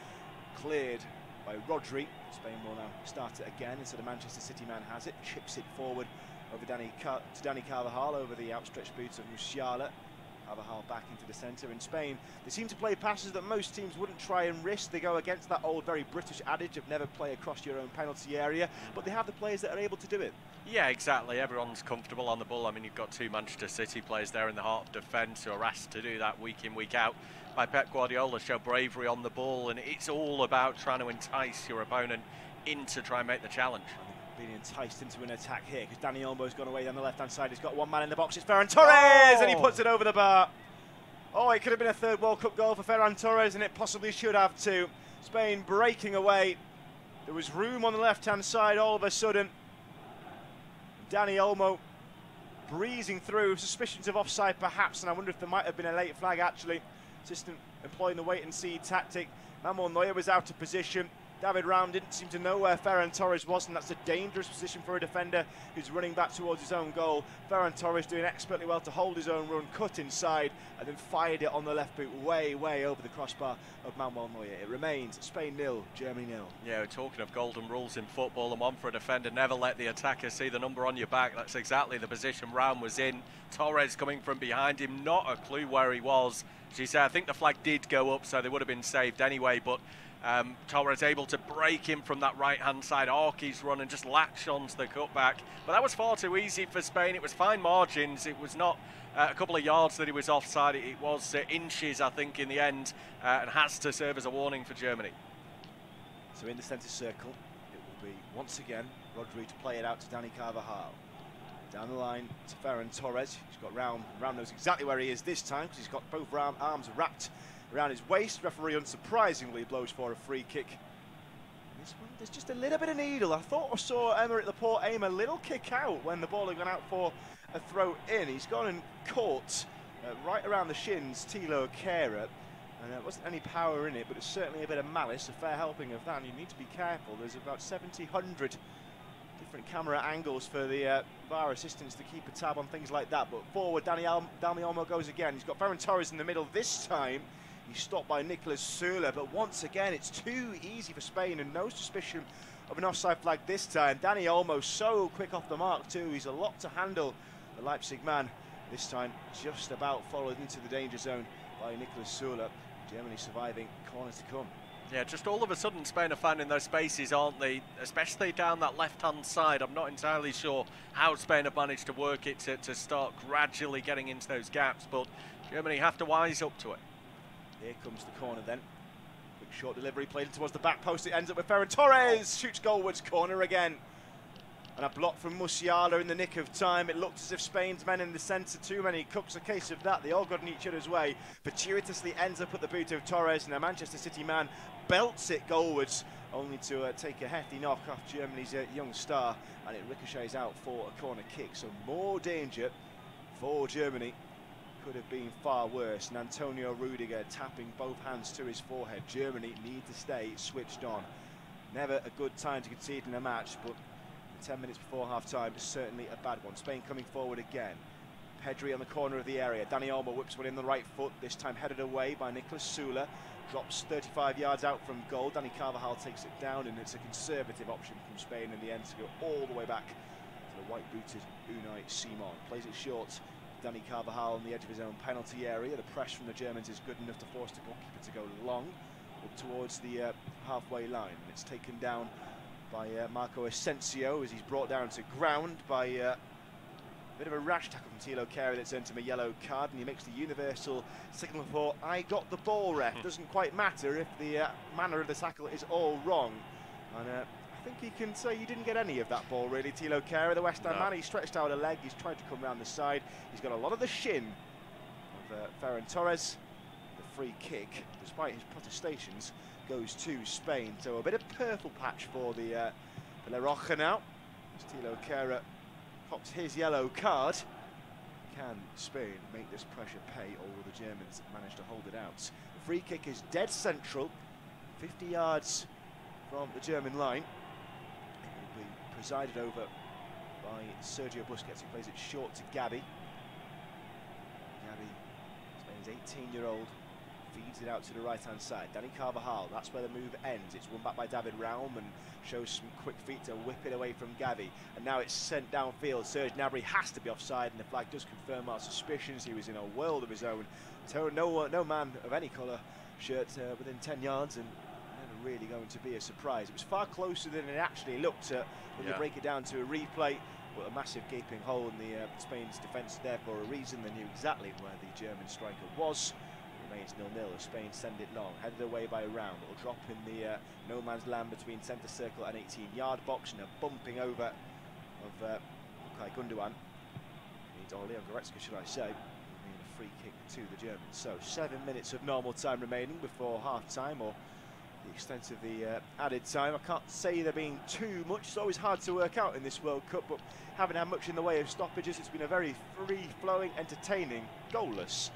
cleared by Rodri. Spain will now start it again, and so the Manchester City man has it, chips it forward over to Dani Carvajal over the outstretched boots of Musiala. Carvajal back into the centre. In Spain, they seem to play passes that most teams wouldn't try and risk. They go against that old, very British adage of never play across your own penalty area, but they have the players that are able to do it. Yeah, exactly. Everyone's comfortable on the ball. I mean, you've got 2 Manchester City players there in the heart of defence who are asked to do that week in, week out by Pep Guardiola, show bravery on the ball, and it's all about trying to entice your opponent in to try and make the challenge. Being enticed into an attack here because Dani Olmo's gone away down the left-hand side. He's got one man in the box. It's Ferran Torres, and he puts it over the bar. Oh, it could have been a 3rd World Cup goal for Ferran Torres, and it possibly should have too. Spain breaking away. There was room on the left-hand side all of a sudden. Dani Olmo breezing through. Suspicions of offside perhaps, and I wonder if there might have been a late flag actually. Assistant employing the wait-and-see tactic. Manuel Neuer was out of position. David Raum didn't seem to know where Ferran Torres was, and that's a dangerous position for a defender who's running back towards his own goal. Ferran Torres doing expertly well to hold his own run, cut inside, and then fired it on the left boot way over the crossbar of Manuel Neuer. It remains Spain 0, Germany 0. Yeah, we're talking of golden rules in football, and one for a defender: never let the attacker see the number on your back. That's exactly the position Raum was in. Torres coming from behind him, not a clue where he was. She said, I think the flag did go up, so they would have been saved anyway, but Torres able to break him from that right-hand side, arc his run and just latch onto the cutback. But that was far too easy for Spain. It was fine margins. It was not a couple of yards that he was offside. It was inches, I think, in the end, and has to serve as a warning for Germany. So in the centre circle, it will be, once again, Rodri to play it out to Dani Carvajal. Down the line to Ferran Torres. He's got Raum. Raum knows exactly where he is this time because he's got both arms wrapped around his waist. Referee unsurprisingly blows for a free kick. And this one, there's just a little bit of needle. I thought I saw Aymeric Laporte aim a little kick out when the ball had gone out for a throw in. He's gone and caught right around the shins Thilo Kehrer, and there wasn't any power in it, but it's certainly a bit of malice, a fair helping of that, and you need to be careful. There's about 700 different different camera angles for the VAR assistants to keep a tab on things like that. But forward, Dani Olmo goes again. He's got Ferran Torres in the middle this time. He's stopped by Nicolas Soula, but once again, it's too easy for Spain, and no suspicion of an offside flag this time. Dani Olmo so quick off the mark too. He's a lot to handle, the Leipzig man. This time, just about followed into the danger zone by Nicolas Soula. Germany surviving, corner to come. Yeah, just all of a sudden Spain are finding those spaces, aren't they? Especially down that left-hand side. I'm not entirely sure how Spain have managed to work it to start gradually getting into those gaps, but Germany have to wise up to it. Here comes the corner then. Quick short delivery played towards the back post. It ends up with Ferran Torres. Shoots goalwards, corner again. And a block from Musiala in the nick of time. It looked as if Spain's men in the centre, too many cooks, a case of that. They all got in each other's way. Fortuitously ends up at the boot of Torres, and a Manchester City man belts it goalwards, only to take a hefty knock off Germany's young star, and it ricochets out for a corner kick. So more danger for Germany. Could have been far worse. And Antonio Rudiger tapping both hands to his forehead. Germany need to stay switched on. Never a good time to concede in a match, but 10 minutes before half-time is certainly a bad one. Spain coming forward again. Pedri on the corner of the area. Dani Olmo whips one in the right foot, this time headed away by Nicolas Soula. Drops 35 yards out from goal. Dani Carvajal takes it down, and it's a conservative option from Spain in the end to go all the way back to the white-booted Unai Simon. Plays it short. Dani Carvajal on the edge of his own penalty area. The press from the Germans is good enough to force the goalkeeper to go long up towards the halfway line. And it's taken down by Marco Asensio as he's brought down to ground by a bit of a rash tackle from Thilo Kehrer that's earned him a yellow card, and he makes the universal signal for "I got the ball, ref." Doesn't quite matter if the manner of the tackle is all wrong. And I think he can say he didn't get any of that ball really, Thilo Kehrer, the West Ham man. He stretched out a leg, he's tried to come round the side. He's got a lot of the shin of Ferran Torres. The free kick, despite his protestations, goes to Spain. So a bit of purple patch for the La Roja now. As Thilo Kehrer pops his yellow card. Can Spain make this pressure pay, or will the Germans manage to hold it out? The free kick is dead central, 50 yards from the German line. It will be presided over by Sergio Busquets, who plays it short to Gavi. Gavi, Spain's 18-year-old, feeds it out to the right-hand side. Dani Carvajal, that's where the move ends. It's won back by David Raum and shows some quick feet to whip it away from Gavi. And now it's sent downfield. Serge Gnabry has to be offside, and the flag does confirm our suspicions. He was in a world of his own. No man of any colour shirt within 10 yards, and never really going to be a surprise. It was far closer than it actually looked when you break it down to a replay. But a massive gaping hole in the Spain's defence there for a reason. They knew exactly where the German striker was. Remains 0-0 as Spain send it long, headed away by Raum. It'll drop in the no man's land between centre circle and 18-yard box, and a bumping over of Okay Gundogan. Or Leon Goretzka, should I say. Mean a free kick to the Germans. So 7 minutes of normal time remaining before half-time, or the extent of the added time. I can't say there being too much. It's always hard to work out in this World Cup, but haven't had much in the way of stoppages. It's been a very free-flowing, entertaining, goalless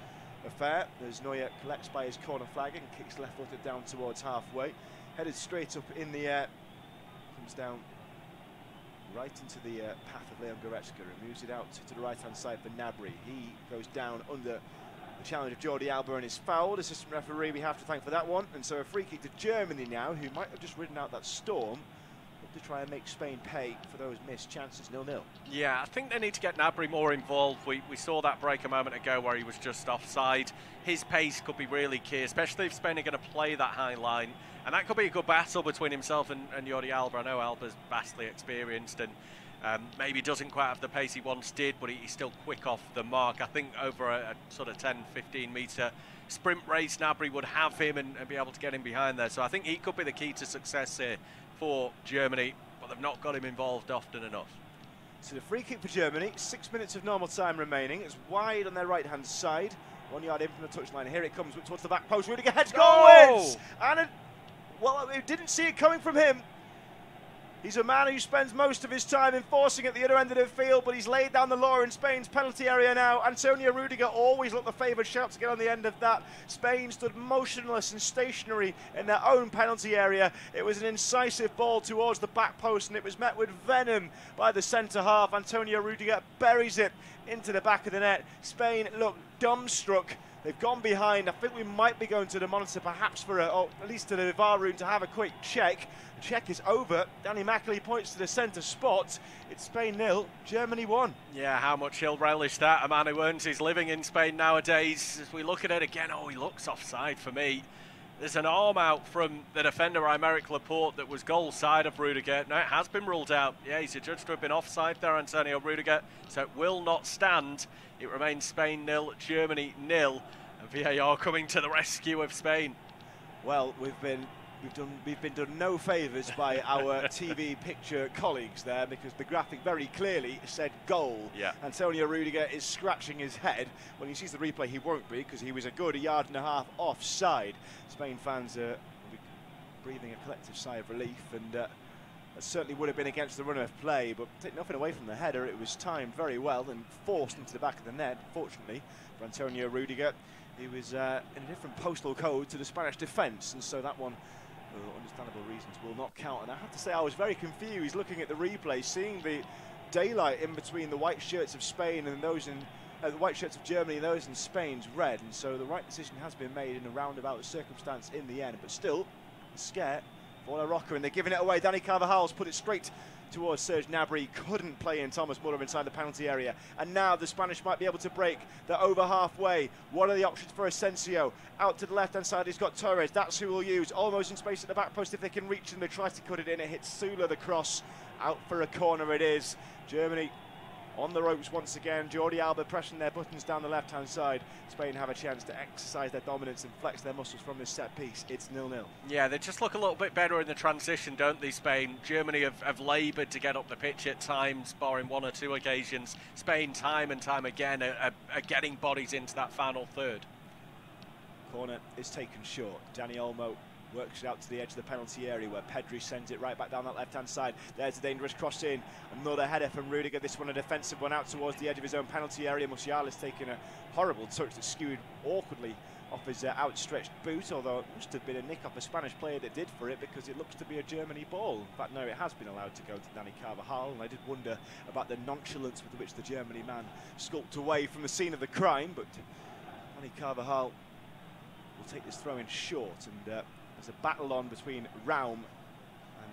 affair as Neuer collects by his corner flag and kicks left-footed down towards halfway. Headed straight up in the air, comes down right into the path of Leon Goretzka and moves it out to the right-hand side for Gnabry. He goes down under the challenge of Jordi Alba and is fouled. Assistant referee, we have to thank for that one. And so a free kick to Germany now, who might have just ridden out that storm, to try and make Spain pay for those missed chances. 0-0. Yeah, I think they need to get Gnabry more involved. We saw that break a moment ago where he was just offside. His pace could be really key, especially if Spain are going to play that high line. And that could be a good battle between himself and Jordi Alba. I know Alba's vastly experienced and maybe doesn't quite have the pace he once did, but he's still quick off the mark. I think over a sort of 10-15 metre sprint race, Gnabry would have him and be able to get him behind there. So I think he could be the key to success here for Germany, but they've not got him involved often enough. So the free kick for Germany, 6 minutes of normal time remaining. It's wide on their right-hand side, 1 yard in from the touchline. Here it comes towards the back post. Rudiger heads goalwards, and well, we didn't see it coming from him. He's a man who spends most of his time enforcing at the other end of the field, but he's laid down the law in Spain's penalty area now. Antonio Rudiger always looked the favoured shout to get on the end of that. Spain stood motionless and stationary in their own penalty area. It was an incisive ball towards the back post, and it was met with venom by the centre half. Antonio Rudiger buries it into the back of the net. Spain looked dumbstruck. They've gone behind. I think we might be going to the monitor perhaps for or at least to the VAR room to have a quick check. The check is over. Danny Mackley points to the centre spot. It's Spain 0, Germany 1. Yeah, how much he'll relish that. A man who earns his living in Spain nowadays. As we look at it again, oh, he looks offside for me. There's an arm out from the defender, Aymeric Laporte, that was goal side of Rudiger. No, it has been ruled out. Yeah, he's adjudged to have been offside there, Antonio Rudiger. So it will not stand. It remains Spain 0, Germany 0. And VAR coming to the rescue of Spain. Well, we've been done no favours by our TV picture colleagues there, because the graphic very clearly said goal. Yeah. Antonio Rudiger is scratching his head. When he sees the replay, he won't be, because he was a good yard and a half offside. Spain fans will be breathing a collective sigh of relief, and that certainly would have been against the run of play, but take nothing away from the header. It was timed very well and forced into the back of the net, fortunately, for Antonio Rudiger. He was in a different postal code to the Spanish defence, and so that one, for understandable reasons, will not count. And I have to say, I was very confused looking at the replay, seeing the daylight in between the white shirts of Spain and those in the white shirts of Germany and those in Spain's red. And so the right decision has been made in a roundabout circumstance in the end. But still, a scare for La Roca, and they're giving it away. Dani Carvajal's put it straight towards Serge Gnabry. Couldn't play in Thomas Muller inside the penalty area, and now the Spanish might be able to break. They're over halfway. What are the options for Asensio? Out to the left hand side, he's got Torres. That's who we'll use. Almost in space at the back post if they can reach him. They try to cut it in. It hits Sula, the cross. Out for a corner it is. Germany on the ropes once again. Jordi Alba pressing their buttons down the left hand side. Spain have a chance to exercise their dominance and flex their muscles from this set piece. It's 0-0. Yeah, they just look a little bit better in the transition, don't they, Spain? Germany have laboured to get up the pitch at times, barring one or two occasions. Spain, time and time again, are getting bodies into that final third. Corner is taken short. Dani Olmo works it out to the edge of the penalty area, where Pedri sends it right back down that left-hand side. There's a dangerous cross in. Another header from Rudiger. This one a defensive one out towards the edge of his own penalty area. Musiala's taken a horrible touch that skewed awkwardly off his outstretched boot, although it must have been a nick off a Spanish player that did for it, because it looks to be a Germany ball. In fact, no, it has been allowed to go to Dani Carvajal, and I did wonder about the nonchalance with which the Germany man skulked away from the scene of the crime, but Dani Carvajal will take this throw in short, and there's a battle on between Raum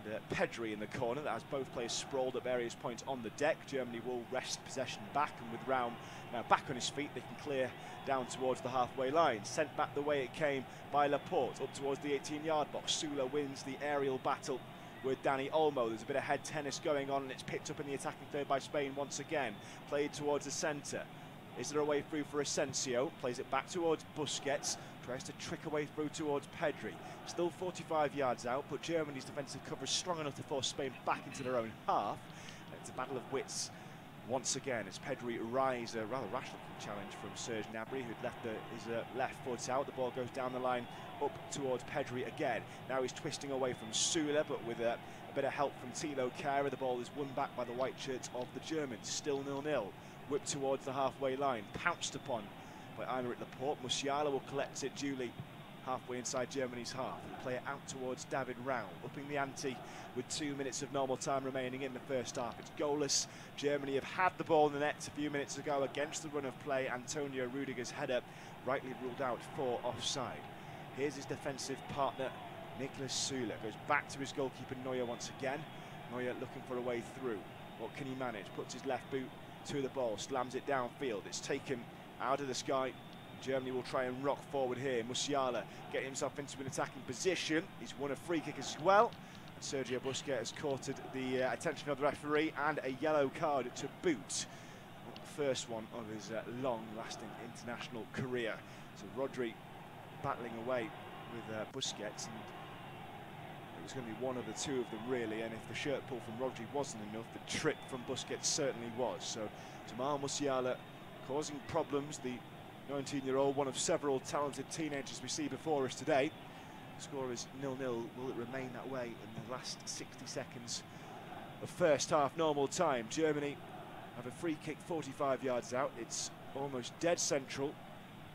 and Pedri in the corner that has both players sprawled at various points on the deck. Germany will wrest possession back, and with Raum now back on his feet, they can clear down towards the halfway line. Sent back the way it came by Laporte up towards the 18-yard box. Sula wins the aerial battle with Dani Olmo. There's a bit of head tennis going on, and it's picked up in the attacking third by Spain once again. Played towards the centre. Is there a way through for Asensio? Plays it back towards Busquets. Tries to trick a way through towards Pedri. Still 45 yards out, but Germany's defensive cover is strong enough to force Spain back into their own half. And it's a battle of wits once again as Pedri rise a rather rash looking challenge from Serge Gnabry, who'd left his left foot out. The ball goes down the line up towards Pedri again. Now he's twisting away from Sula, but with a bit of help from Thilo Kehrer. The ball is won back by the white shirts of the Germans. Still 0-0. Whipped towards the halfway line, pounced upon by Aymeric Laporte. Musiala will collect it duly halfway inside Germany's half and play it out towards David Raum, upping the ante with 2 minutes of normal time remaining in the first half. It's goalless. Germany have had the ball in the net a few minutes ago against the run of play. Antonio Rudiger's header rightly ruled out for offside. Here's his defensive partner, Niklas Sula. Goes back to his goalkeeper Neuer once again. Neuer looking for a way through. What can he manage? Puts his left boot to the ball, slams it downfield. It's taken out of the sky. Germany will try and rock forward here. Musiala getting himself into an attacking position. He's won a free kick as well. And Sergio Busquets has courted the attention of the referee, and a yellow card to boot. The first one of his long-lasting international career. So Rodri battling away with Busquets, and it was going to be one of the two of them really, and if the shirt pull from Rodri wasn't enough, the trip from Busquets certainly was. So Jamal Musiala causing problems, the 19-year-old, one of several talented teenagers we see before us today. The score is 0-0. Will it remain that way in the last 60 seconds of first half normal time. Germany have a free kick 45 yards out. It's almost dead central.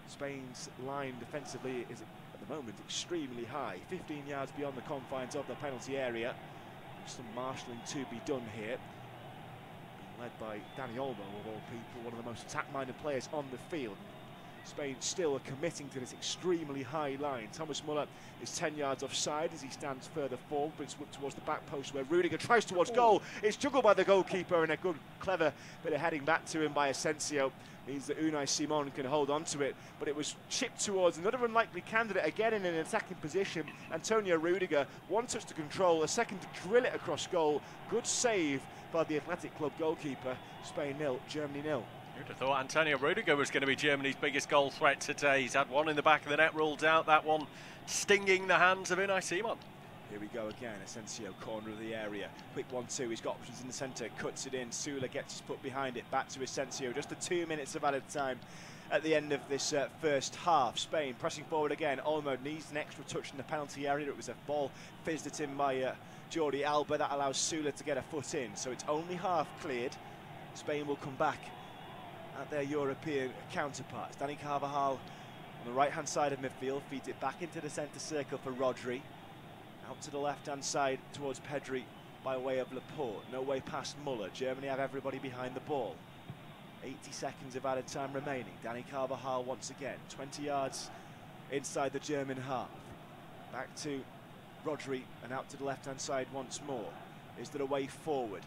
Spain's line defensively is at the moment extremely high, 15 yards beyond the confines of the penalty area. There's some marshalling to be done here. Being led by Dani Olmo, of all people, one of the most attack-minded players on the field. Spain still are committing to this extremely high line. Thomas Muller is 10 yards offside as he stands further forward, but it's towards the back post where Rudiger tries towards goal. It's juggled by the goalkeeper, and a good, clever bit of heading back to him by Asensio means that Unai Simon can hold on to it, but it was chipped towards another unlikely candidate, again in an attacking position, Antonio Rudiger. One touch to control, a second to drill it across goal. Good save by the Athletic Club goalkeeper. Spain 0, Germany 0. Who'd have thought Antonio Rudiger was going to be Germany's biggest goal threat today? He's had one in the back of the net ruled out, that one stinging the hands of Unai Simon. Here we go again, Asensio, corner of the area. Quick 1-2, he's got options in the centre, cuts it in. Sula gets his foot behind it, back to Asensio. Just the 2 minutes of added time at the end of this first half. Spain pressing forward again. Olmo needs an extra touch in the penalty area. It was a ball fizzed at him by Jordi Alba. That allows Sula to get a foot in. So it's only half cleared. Spain will come back at their European counterparts. Dani Carvajal on the right-hand side of midfield feeds it back into the centre circle for Rodri. Out to the left-hand side towards Pedri by way of Laporte. No way past Muller. Germany have everybody behind the ball. 80 seconds of added time remaining. Dani Carvajal once again. 20 yards inside the German half. Back to Rodri and out to the left-hand side once more. Is there a way forward?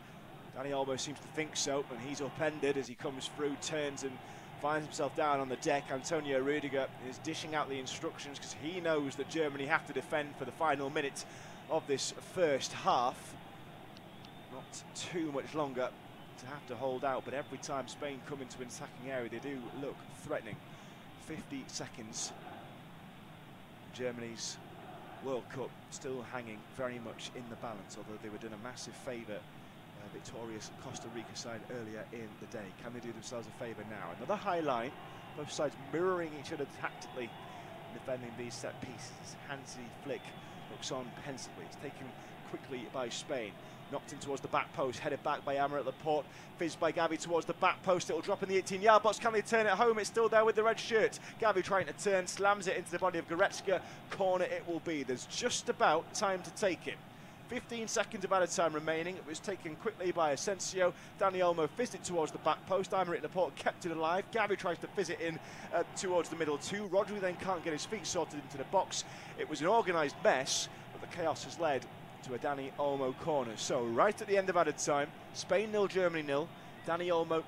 Dani Olmo seems to think so, and he's upended as he comes through, turns and finds himself down on the deck. Antonio Rudiger is dishing out the instructions because he knows that Germany have to defend for the final minute of this first half. Not too much longer to have to hold out, but every time Spain come into an attacking area, they do look threatening. 50 seconds. Germany's World Cup still hanging very much in the balance, although they were doing a massive favour. Victorious Costa Rica side earlier in the day. Can they do themselves a favour now? Another high line, both sides mirroring each other tactically, defending these set pieces. Hansi Flick looks on pensively. It's taken quickly by Spain. Knocked in towards the back post, headed back by Aymeric Laporte, fizzed by Gavi towards the back post. It'll drop in the 18-yard box. Can they turn it home? It's still there with the red shirt. Gavi trying to turn, slams it into the body of Goretzka. Corner it will be. There's just about time to take it. 15 seconds of added time remaining. It was taken quickly by Asensio. Dani Olmo fizzed it towards the back post. Aymeric Laporte kept it alive. Gavi tries to fizz it in towards the middle too. Rodri then can't get his feet sorted into the box. It was an organised mess, but the chaos has led to a Dani Olmo corner. So right at the end of added time, Spain 0, Germany 0. Dani Olmo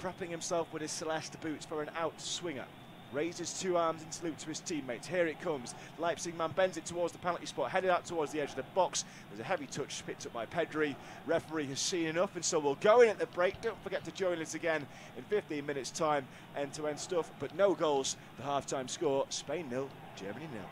prepping himself with his Celeste boots for an out swinger. Raises two arms in salute to his teammates. Here it comes. Leipzig man bends it towards the penalty spot, headed out towards the edge of the box. There's a heavy touch picked up by Pedri. Referee has seen enough, and so we'll go in at the break. Don't forget to join us again in 15 minutes' time. End-to-end stuff, but no goals. The half-time score: Spain 0, Germany 0.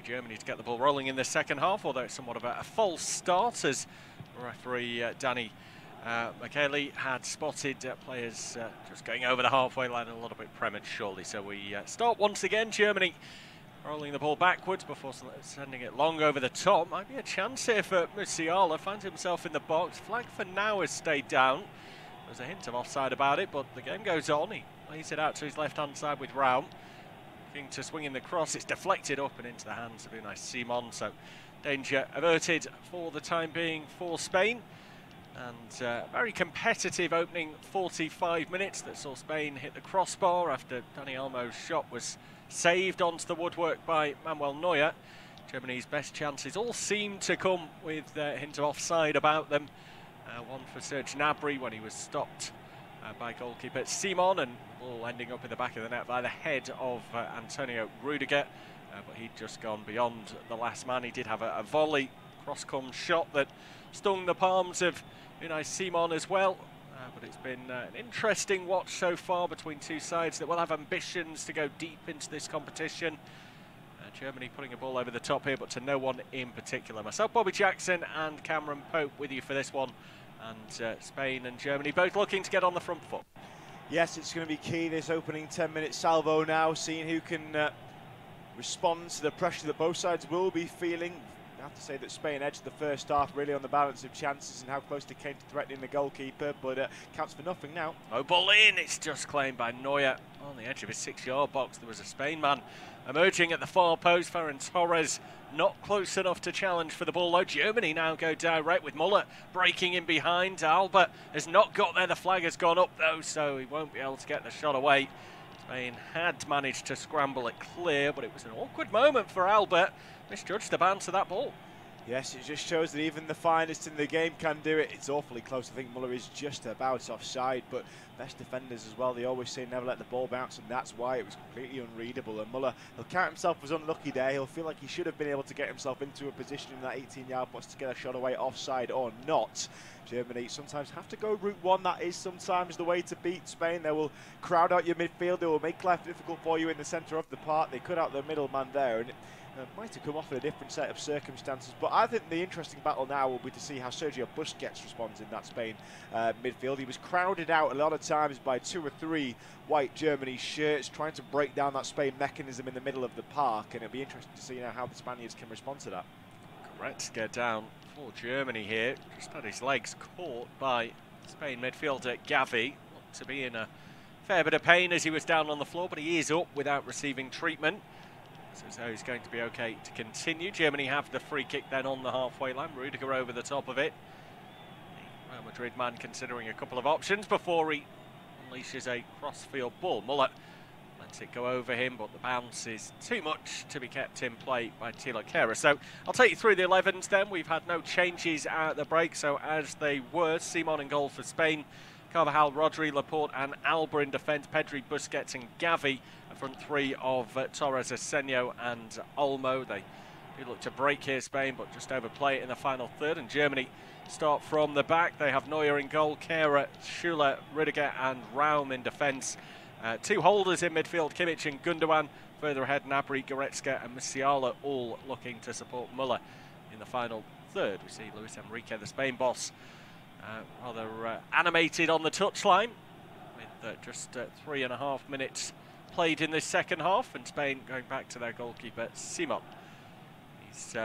Germany to get the ball rolling in the second half, although it's somewhat of a false start as referee Danny Micheli had spotted players just going over the halfway line a little bit prematurely. So we start once again. Germany rolling the ball backwards before sending it long over the top. Might be a chance here for Musiala. Finds himself in the box. Flag for now has stayed down. There's a hint of offside about it, but the game goes on. He lays it out to his left-hand side with Raum. Looking to swing in the cross. It's deflected up and into the hands of Unai Simon. So danger averted for the time being for Spain. And very competitive opening 45 minutes that saw Spain hit the crossbar after Dani Olmo's shot was saved onto the woodwork by Manuel Neuer. Germany's best chances all seem to come with a hint of offside about them. One for Serge Gnabry when he was stopped by goalkeeper Simon, and the ball ending up in the back of the net by the head of Antonio Rudiger. But he'd just gone beyond the last man. He did have a volley cross-come shot that stung the palms of Unai Simon as well. But it's been an interesting watch so far between two sides that will have ambitions to go deep into this competition. Germany putting a ball over the top here, but to no one in particular. Myself, Bobby Jackson, and Cameron Pope with you for this one. And Spain and Germany both looking to get on the front foot. Yes, it's going to be key, this opening 10-minute salvo now, seeing who can respond to the pressure that both sides will be feeling. I have to say that Spain edged the first half really on the balance of chances and how close they came to threatening the goalkeeper, but counts for nothing now. No ball in, it's just claimed by Neuer on the edge of his 6-yard box. There was a Spain man emerging at the far post. Ferran Torres not close enough to challenge for the ball though. Germany now go direct with Muller breaking in behind. Alba has not got there, the flag has gone up though, so he won't be able to get the shot away. Spain had managed to scramble it clear, but it was an awkward moment for Albert. Misjudged the bounce of that ball. Yes, it just shows that even the finest in the game can do it. It's awfully close. I think Muller is just about offside, but best defenders as well. They always say never let the ball bounce, and that's why it was completely unreadable. And Muller, he'll count himself as unlucky there. He'll feel like he should have been able to get himself into a position in that 18-yard box to get a shot away, offside or not. Germany sometimes have to go route one. That is sometimes the way to beat Spain. They will crowd out your midfield. They will make life difficult for you in the centre of the park. They cut out the middleman there, and it might have come off in a different set of circumstances. But I think the interesting battle now will be to see how Sergio Busquets responds in that Spain midfield. He was crowded out a lot of times by 2 or 3 white Germany shirts, trying to break down that Spain mechanism in the middle of the park, and it'll be interesting to see now how the Spaniards can respond to that. Goretzka down for Germany here, just had his legs caught by Spain midfielder Gavi. Looked to be in a fair bit of pain as he was down on the floor, but he is up without receiving treatment. So he's going to be okay to continue. Germany have the free kick then on the halfway line. Rudiger over the top of it. The Real Madrid man considering a couple of options before he unleashes a cross-field ball. Muller lets it go over him, but the bounce is too much to be kept in play by Thilo Kehrer. So I'll take you through the 11s then. We've had no changes at the break, so as they were, Simon in goal for Spain. Carvajal, Rodri, Laporte and Alba in defence. Pedri, Busquets and Gavi. A front three of Torres, Asenio and Olmo. They do look to break here, Spain, but just overplay it in the final third. And Germany start from the back. They have Neuer in goal, Kehrer, Schüller, Rudiger and Raum in defence. 2 holders in midfield, Kimmich and Gundogan. Further ahead, Gnabry, Goretzka and Musiala all looking to support Muller in the final third. We see Luis Enrique, the Spain boss, rather animated on the touchline with just 3.5 minutes played in this second half, and Spain going back to their goalkeeper Simon. He's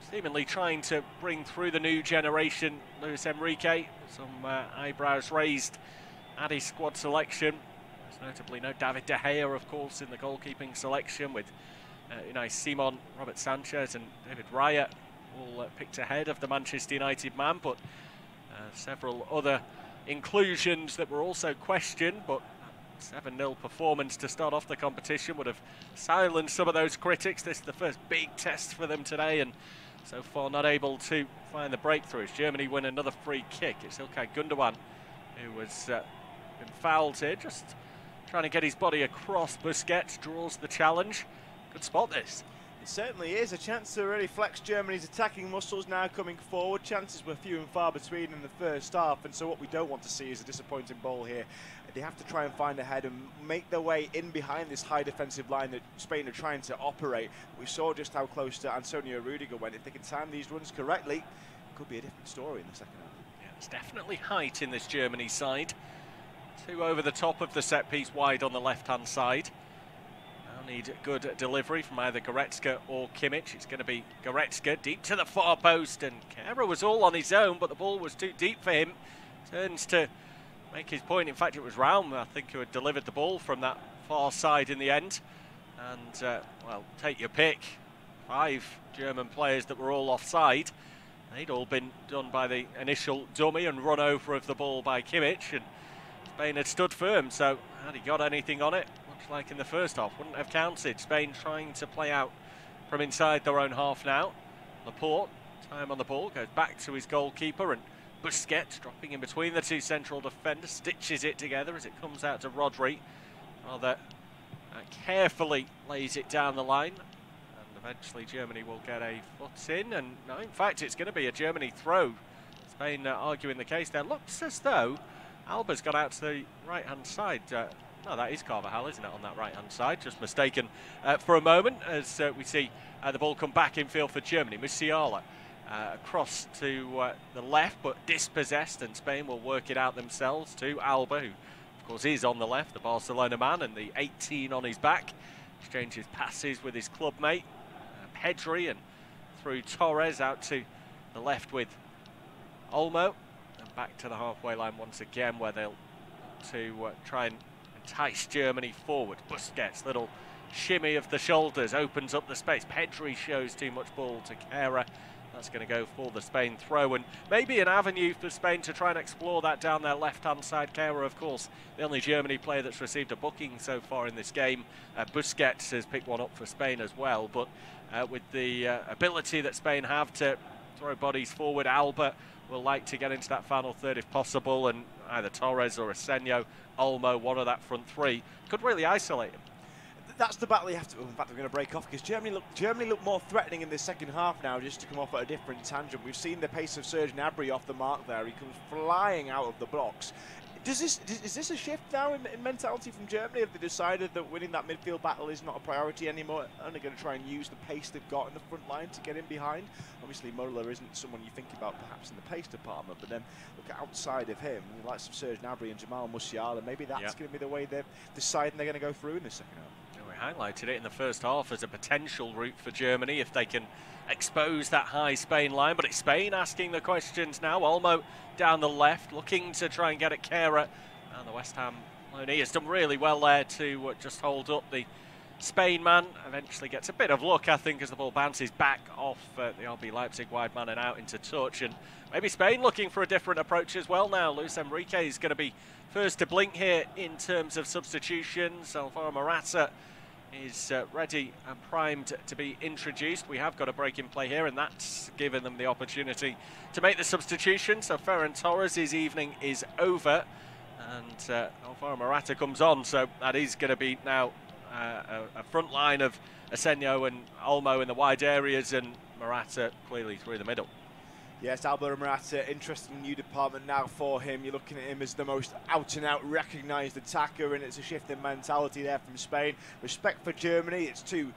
seemingly trying to bring through the new generation, Luis Enrique. Some eyebrows raised at his squad selection. There's notably no David De Gea, of course, in the goalkeeping selection, with Unai Simon, Robert Sanchez and David Raya all picked ahead of the Manchester United man, but several other inclusions that were also questioned. But 7-0 performance to start off the competition would have silenced some of those critics. This is the first big test for them today, and so far not able to find the breakthroughs. Germany win another free kick. It's Ilkay Gundogan who was been fouled here, just trying to get his body across. Busquets draws the challenge. Good spot this. It certainly is a chance to really flex Germany's attacking muscles now coming forward. Chances were few and far between in the first half, and so what we don't want to see is a disappointing ball here. They have to try and find a head and make their way in behind this high defensive line that Spain are trying to operate. We saw just how close to Antonio Rudiger went. If they can time these runs correctly, it could be a different story in the second half. Yeah, there's definitely height in this Germany side. Two over the top of the set piece, wide on the left-hand side. Now need good delivery from either Goretzka or Kimmich. It's going to be Goretzka deep to the far post, and Kehrer was all on his own, but the ball was too deep for him. Turns to make his point. In fact, it was Raum, I think, who had delivered the ball from that far side in the end. And, well, take your pick. 5 German players that were all offside. They'd all been done by the initial dummy and run over of the ball by Kimmich. And Spain had stood firm, so had he got anything on it? Much like in the first half, wouldn't have counted. Spain trying to play out from inside their own half now. Laporte, time on the ball, goes back to his goalkeeper, and Busquets dropping in between the two central defenders, stitches it together as it comes out to Rodri. Rather carefully lays it down the line, and eventually Germany will get a foot in. And no, in fact, it's going to be a Germany throw. Spain arguing the case there. Looks as though Alba's got out to the right-hand side. No, that is Carvajal, isn't it, on that right-hand side? Just mistaken for a moment as we see the ball come back in field for Germany. Musiala across to the left, but dispossessed, and Spain will work it out themselves to Alba, who of course is on the left, the Barcelona man, and the 18 on his back. Exchanges passes with his club mate Pedri, and through Torres out to the left with Olmo, and back to the halfway line once again, where they'll to try and entice Germany forward. Busquets, little shimmy of the shoulders, opens up the space. Pedri shows too much ball to Kehrer. That's going to go for the Spain throw, and maybe an avenue for Spain to try and explore that down their left-hand side. Kehrer, of course, the only Germany player that's received a booking so far in this game. Busquets has picked one up for Spain as well, but with the ability that Spain have to throw bodies forward, Alba will like to get into that final third if possible, and either Torres or Asenio, Olmo, one of that front three, could really isolate him. That's the battle you have to. In fact, we're going to break off because Germany look more threatening in this second half now, just to come off at a different tangent. We've seen the pace of Serge Gnabry off the mark there. He comes flying out of the blocks. Is this a shift now in mentality from Germany? Have they decided that winning that midfield battle is not a priority anymore, and they're going to try and use the pace they've got in the front line to get in behind? Obviously, Muller isn't someone you think about perhaps in the pace department, but then look outside of him, the likes of Serge Gnabry and Jamal Musiala, maybe that's going to be the way they're deciding they're going to go through in the second half. We highlighted it in the first half as a potential route for Germany if they can expose that high Spain line, but it's Spain asking the questions now. Olmo down the left, looking to try and get at Kehrer, and the West Ham Loney has done really well there to just hold up the Spain man. Eventually gets a bit of luck, I think, as the ball bounces back off the RB Leipzig wide man and out into touch, and maybe Spain looking for a different approach as well now. Luis Enrique is going to be first to blink here in terms of substitutions. Alvaro Morata is ready and primed to be introduced. We have got a break in play here, and that's given them the opportunity to make the substitution. So Ferran Torres' evening is over, and Alvaro Morata comes on. So that is going to be now a front line of Asenio and Olmo in the wide areas, and Morata clearly through the middle. Yes, Alvaro Morata, interesting new department now for him. You're looking at him as the most out-and-out recognised attacker, and it's a shift in mentality there from Spain. Respect for Germany. It's two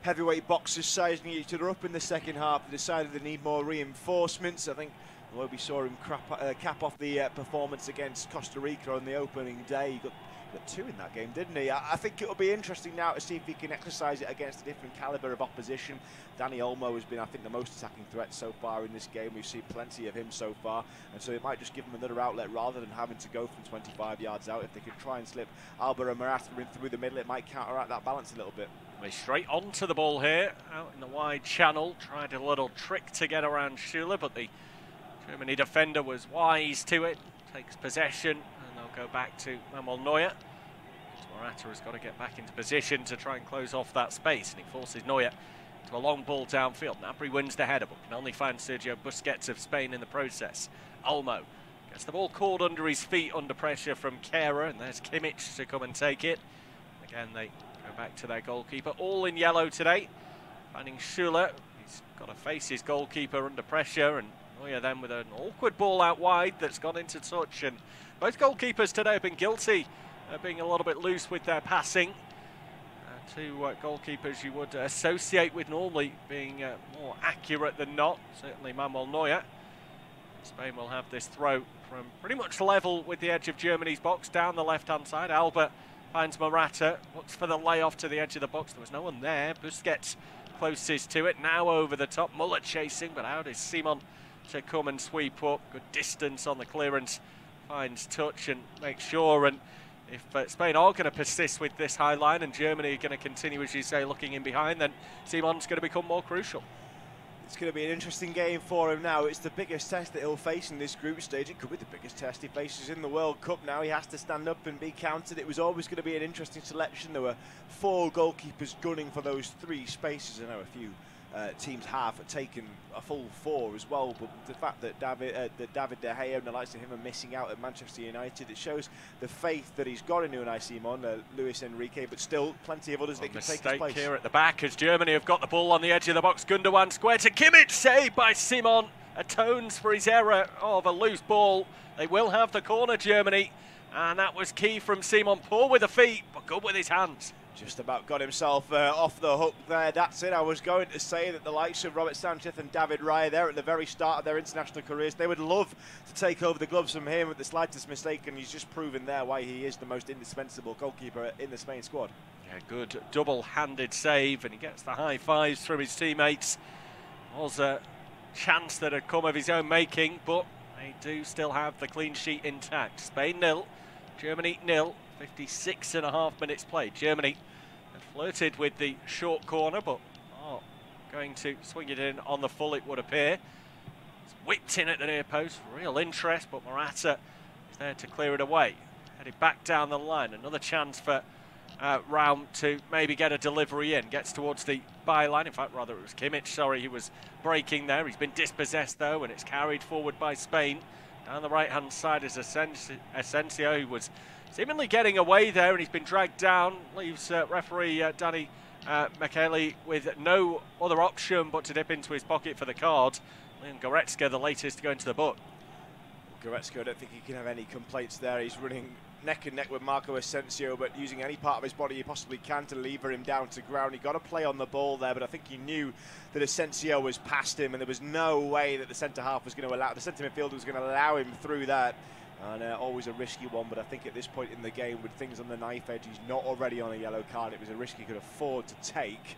heavyweight boxers sizing each other up in the second half. They decided they need more reinforcements. I think although we saw him cap off the performance against Costa Rica on the opening day, he got 2 in that game, didn't he? I think it'll be interesting now to see if he can exercise it against a different calibre of opposition. Dani Olmo has been, I think, the most attacking threat so far in this game. We've seen plenty of him so far, and so it might just give him another outlet rather than having to go from 25 yards out. If they could try and slip Alvaro Morata in through the middle, it might counteract that balance a little bit. Straight onto the ball here, out in the wide channel. Tried a little trick to get around Schuler, but the Germany defender was wise to it. Takes possession, and they'll go back to Manuel Neuer. Morata has got to get back into position to try and close off that space, and he forces Neuer to a long ball downfield. Gnabry wins the header, but can only find Sergio Busquets of Spain in the process. Olmo gets the ball caught under his feet under pressure from Kehrer, and there's Kimmich to come and take it. Again, they go back to their goalkeeper, all in yellow today. finding Schuler. He's got to face his goalkeeper under pressure, and Neuer then with an awkward ball out wide that's gone into touch. And both goalkeepers today have been guilty of being a little bit loose with their passing. Two goalkeepers you would associate with normally being more accurate than not, certainly Manuel Neuer. Spain will have this throw from pretty much level with the edge of Germany's box down the left-hand side. Albert finds Morata, looks for the layoff to the edge of the box. There was no one there. Busquets closest to it, now over the top. Muller chasing, but out is Simon to come and sweep up. Good distance on the clearance, finds touch and makes sure. And if Spain are going to persist with this high line and Germany are going to continue, as you say, looking in behind, then Simon's going to become more crucial. It's going to be an interesting game for him now. It's the biggest test that he'll face in this group stage. It could be the biggest test he faces in the World Cup now. He has to stand up and be counted. It was always going to be an interesting selection. There were 4 goalkeepers gunning for those 3 spaces. I know a few teams have taken a full 4 as well, but the fact that David De Gea and the likes of him are missing out at Manchester United, it shows the faith that he's got in Unai Simon, Luis Enrique, but still plenty of others that can take his place. Here at the back as Germany have got the ball on the edge of the box. Gundogan square to Kimmich, saved by Simon, atones for his error of a loose ball. They will have the corner, Germany, and that was key from Simon. Poor with the feet, but good with his hands. Just about got himself off the hook there. That's it. I was going to say that the likes of Robert Sanchez and David Raya there at the very start of their international careers, they would love to take over the gloves from him with the slightest mistake, and he's just proven there why he is the most indispensable goalkeeper in the Spain squad. Yeah, good double-handed save, and he gets the high fives from his teammates. Was a chance that had come of his own making, but they do still have the clean sheet intact. Spain 0, Germany 0. 56.5 minutes played. Germany had flirted with the short corner, but going to swing it in on the full, it would appear. It's whipped in at the near post. Real interest, but Morata is there to clear it away. Headed back down the line. Another chance for Raum to maybe get a delivery in. Gets towards the byline. In fact, rather it was Kimmich, sorry, he was breaking there. He's been dispossessed, though, and it's carried forward by Spain. Down the right-hand side is Asensio, who was seemingly getting away there, and he's been dragged down. Leaves referee Danny Michele with no other option but to dip into his pocket for the card. Leon Goretzka, the latest to go into the book. Goretzka, I don't think he can have any complaints there. He's running neck and neck with Marco Asensio, but using any part of his body he possibly can to lever him down to ground. He got a play on the ball there, but I think he knew that Asensio was past him, and there was no way that the centre-half was going to allow, the centre midfielder was going to allow him through that. And always a risky one, but I think at this point in the game, with things on the knife edge, he's not already on a yellow card. It was a risk he could afford to take.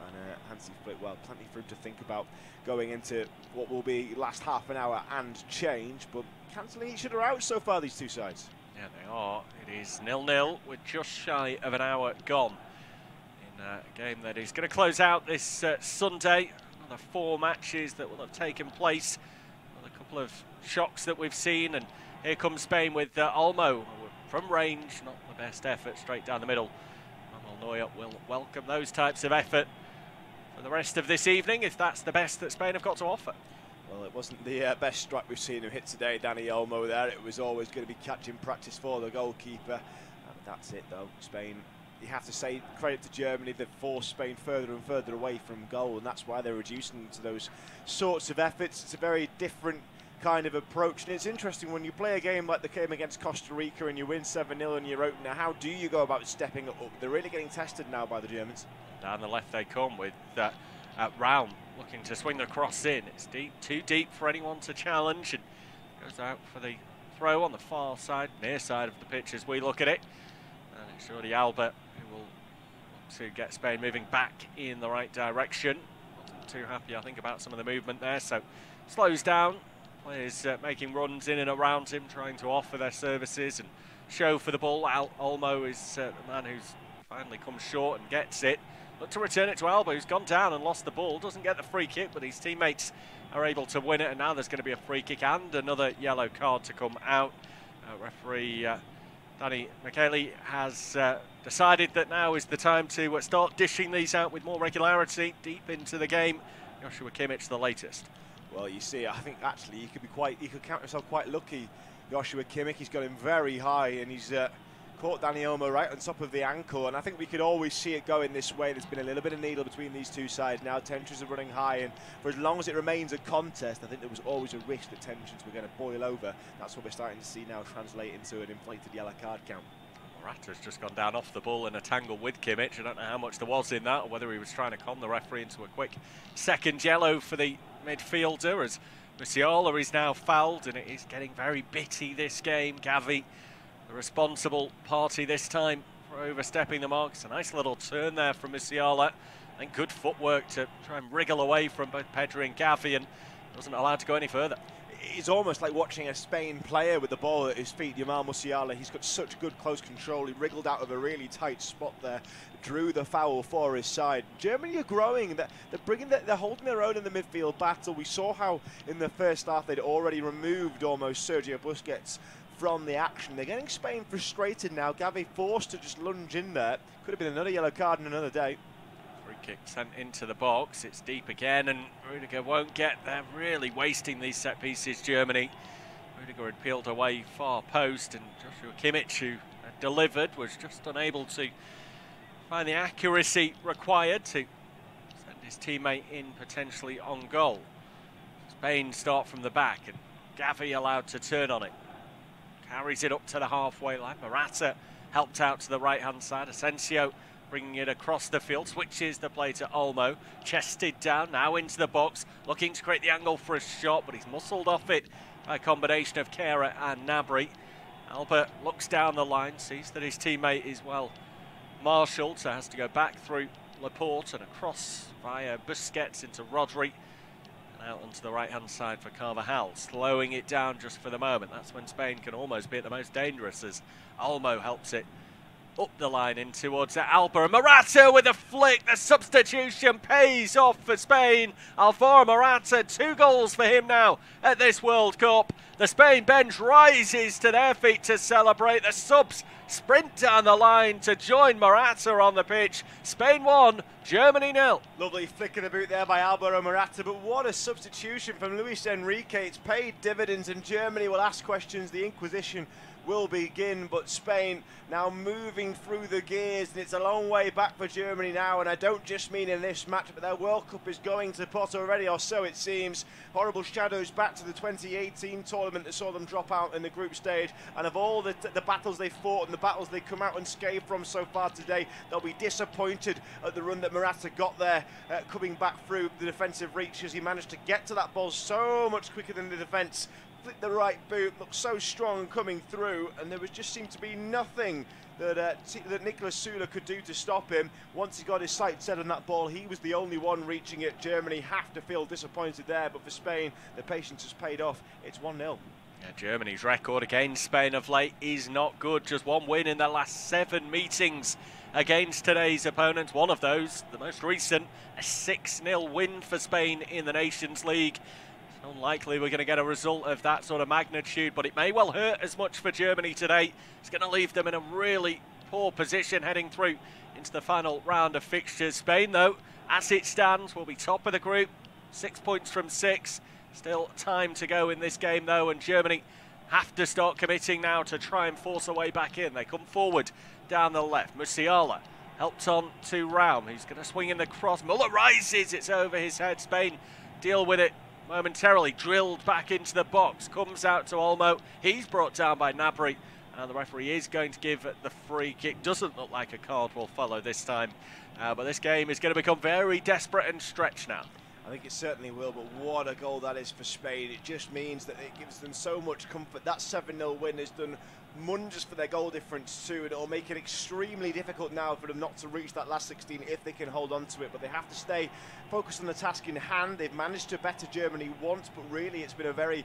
And Hansi Flick, well, plenty for him to think about going into what will be last half an hour and change. But cancelling each other out so far, these two sides. Yeah, they are. It is 0-0 with just shy of an hour gone in a game that is going to close out this Sunday. Another 4 matches that will have taken place. Another couple of shocks that we've seen, and here comes Spain with Olmo from range. Not the best effort, straight down the middle. Manuel Neuer will welcome those types of effort for the rest of this evening, if that's the best that Spain have got to offer. Well, it wasn't the best strike we've seen him hit today, Dani Olmo there. It was always going to be catching practice for the goalkeeper. That's it, though. Spain, you have to say credit to Germany. They've forced Spain further and further away from goal, and that's why they're reducing to those sorts of efforts. It's a very different kind of approach, and it's interesting when you play a game like the game against Costa Rica and you win 7-0 in your opener. How do you go about stepping up? They're really getting tested now by the Germans. Down the left they come with Raum looking to swing the cross in. It's deep, too deep for anyone to challenge, and goes out for the throw on the far side, near side of the pitch as we look at it. And it's Jordi Alba who will look to get Spain moving back in the right direction. Wasn't too happy, I think, about some of the movement there, so slows down. Players making runs in and around him, trying to offer their services and show for the ball. Olmo is the man who's finally come short and gets it. Look to return it to Alba, who's gone down and lost the ball. Doesn't get the free kick, but his teammates are able to win it, and now there's going to be a free kick and another yellow card to come out. Referee Danny Michele has decided that now is the time to start dishing these out with more regularity deep into the game. Joshua Kimmich, the latest. Well, you see, I think actually he could count himself quite lucky. Joshua Kimmich, he's got him very high, and he's Caught Dani Olmo right on top of the ankle, and I think we could always see it going this way. There's been a little bit of needle between these two sides now. Tensions are running high, and for as long as it remains a contest, I think there was always a risk that tensions were going to boil over. That's what we're starting to see now translate into an inflated yellow card count. Morata's just gone down off the ball in a tangle with Kimmich. I don't know how much there was in that, or whether he was trying to con the referee into a quick second yellow for the midfielder, as Musiala is now fouled, and it is getting very bitty this game. Gavi, the responsible party this time for overstepping the mark. It's a nice little turn there from Musiala, and good footwork to try and wriggle away from both Pedri and Gavi, and wasn't allowed to go any further. It's almost like watching a Spain player with the ball at his feet. Jamal Musiala, he's got such good close control. He wriggled out of a really tight spot there, drew the foul for his side. Germany are growing. They're holding their own in the midfield battle. We saw how in the first half they'd already removed almost Sergio Busquets from the action. They're getting Spain frustrated now. Gavi forced to just lunge in there. Could have been another yellow card in another day. Free kick sent into the box. It's deep again, and Rudiger won't get there. Really wasting these set pieces, Germany. Rudiger had peeled away far post, and Joshua Kimmich, who had delivered, was just unable to find the accuracy required to send his teammate in potentially on goal. Spain start from the back, and Gavi allowed to turn on it. Carries it up to the halfway line. Morata helped out to the right-hand side. Asensio bringing it across the field. Switches the play to Olmo. Chested down, now into the box. Looking to create the angle for a shot, but he's muscled off it by a combination of Kehrer and Gnabry. Albert looks down the line, sees that his teammate is well marshalled, so has to go back through Laporte and across via Busquets into Rodri. Out onto the right-hand side for Carvajal, slowing it down just for the moment. That's when Spain can almost be at the most dangerous, as Olmo helps it up the line in towards Alba. And Morata with a flick. The substitution pays off for Spain. Alvaro Morata, 2 goals for him now at this World Cup. The Spain bench rises to their feet to celebrate. The subs sprint down the line to join Morata on the pitch. Spain 1, Germany 0. Lovely flick of the boot there by Alvaro Morata, but what a substitution from Luis Enrique. It's paid dividends, and Germany will ask questions. The Inquisition will begin, but Spain now moving through the gears, and it's a long way back for Germany now, and I don't just mean in this match, but their World Cup is going to pot already, or so it seems. Horrible shadows back to the 2018 tournament that saw them drop out in the group stage, and of all the battles they fought and the battles they come out unscathed from so far today, they'll be disappointed at the run that Morata got there, coming back through the defensive reach as he managed to get to that ball so much quicker than the defence. Flicked the right boot, looked so strong coming through, and there was just seemed to be nothing that Niklas Süle could do to stop him. Once he got his sights set on that ball, he was the only one reaching it. Germany have to feel disappointed there, but for Spain, the patience has paid off. It's 1-0. Yeah, Germany's record against Spain of late is not good. Just 1 win in their last 7 meetings against today's opponents. One of those, the most recent, a 6-0 win for Spain in the Nations League. Unlikely we're going to get a result of that sort of magnitude, but it may well hurt as much for Germany today. It's going to leave them in a really poor position heading through into the final round of fixtures. Spain, though, as it stands, will be top of the group, 6 points from 6. Still time to go in this game, though, and Germany have to start committing now to try and force a way back in. They come forward down the left. Musiala helped on to Raum. He's going to swing in the cross. Muller rises. It's over his head. Spain deal with it momentarily, drilled back into the box, comes out to Olmo. He's brought down by Gnabry, and the referee is going to give the free kick. Doesn't look like a card will follow this time, but this game is going to become very desperate and stretched now. I think it certainly will, but what a goal that is for Spain. It just means that it gives them so much comfort. That 7-0 win has done wonders for their goal difference too, and it'll make it extremely difficult now for them not to reach that last 16 if they can hold on to it. But they have to stay focused on the task in hand. They've managed to better Germany once, but really it's been a very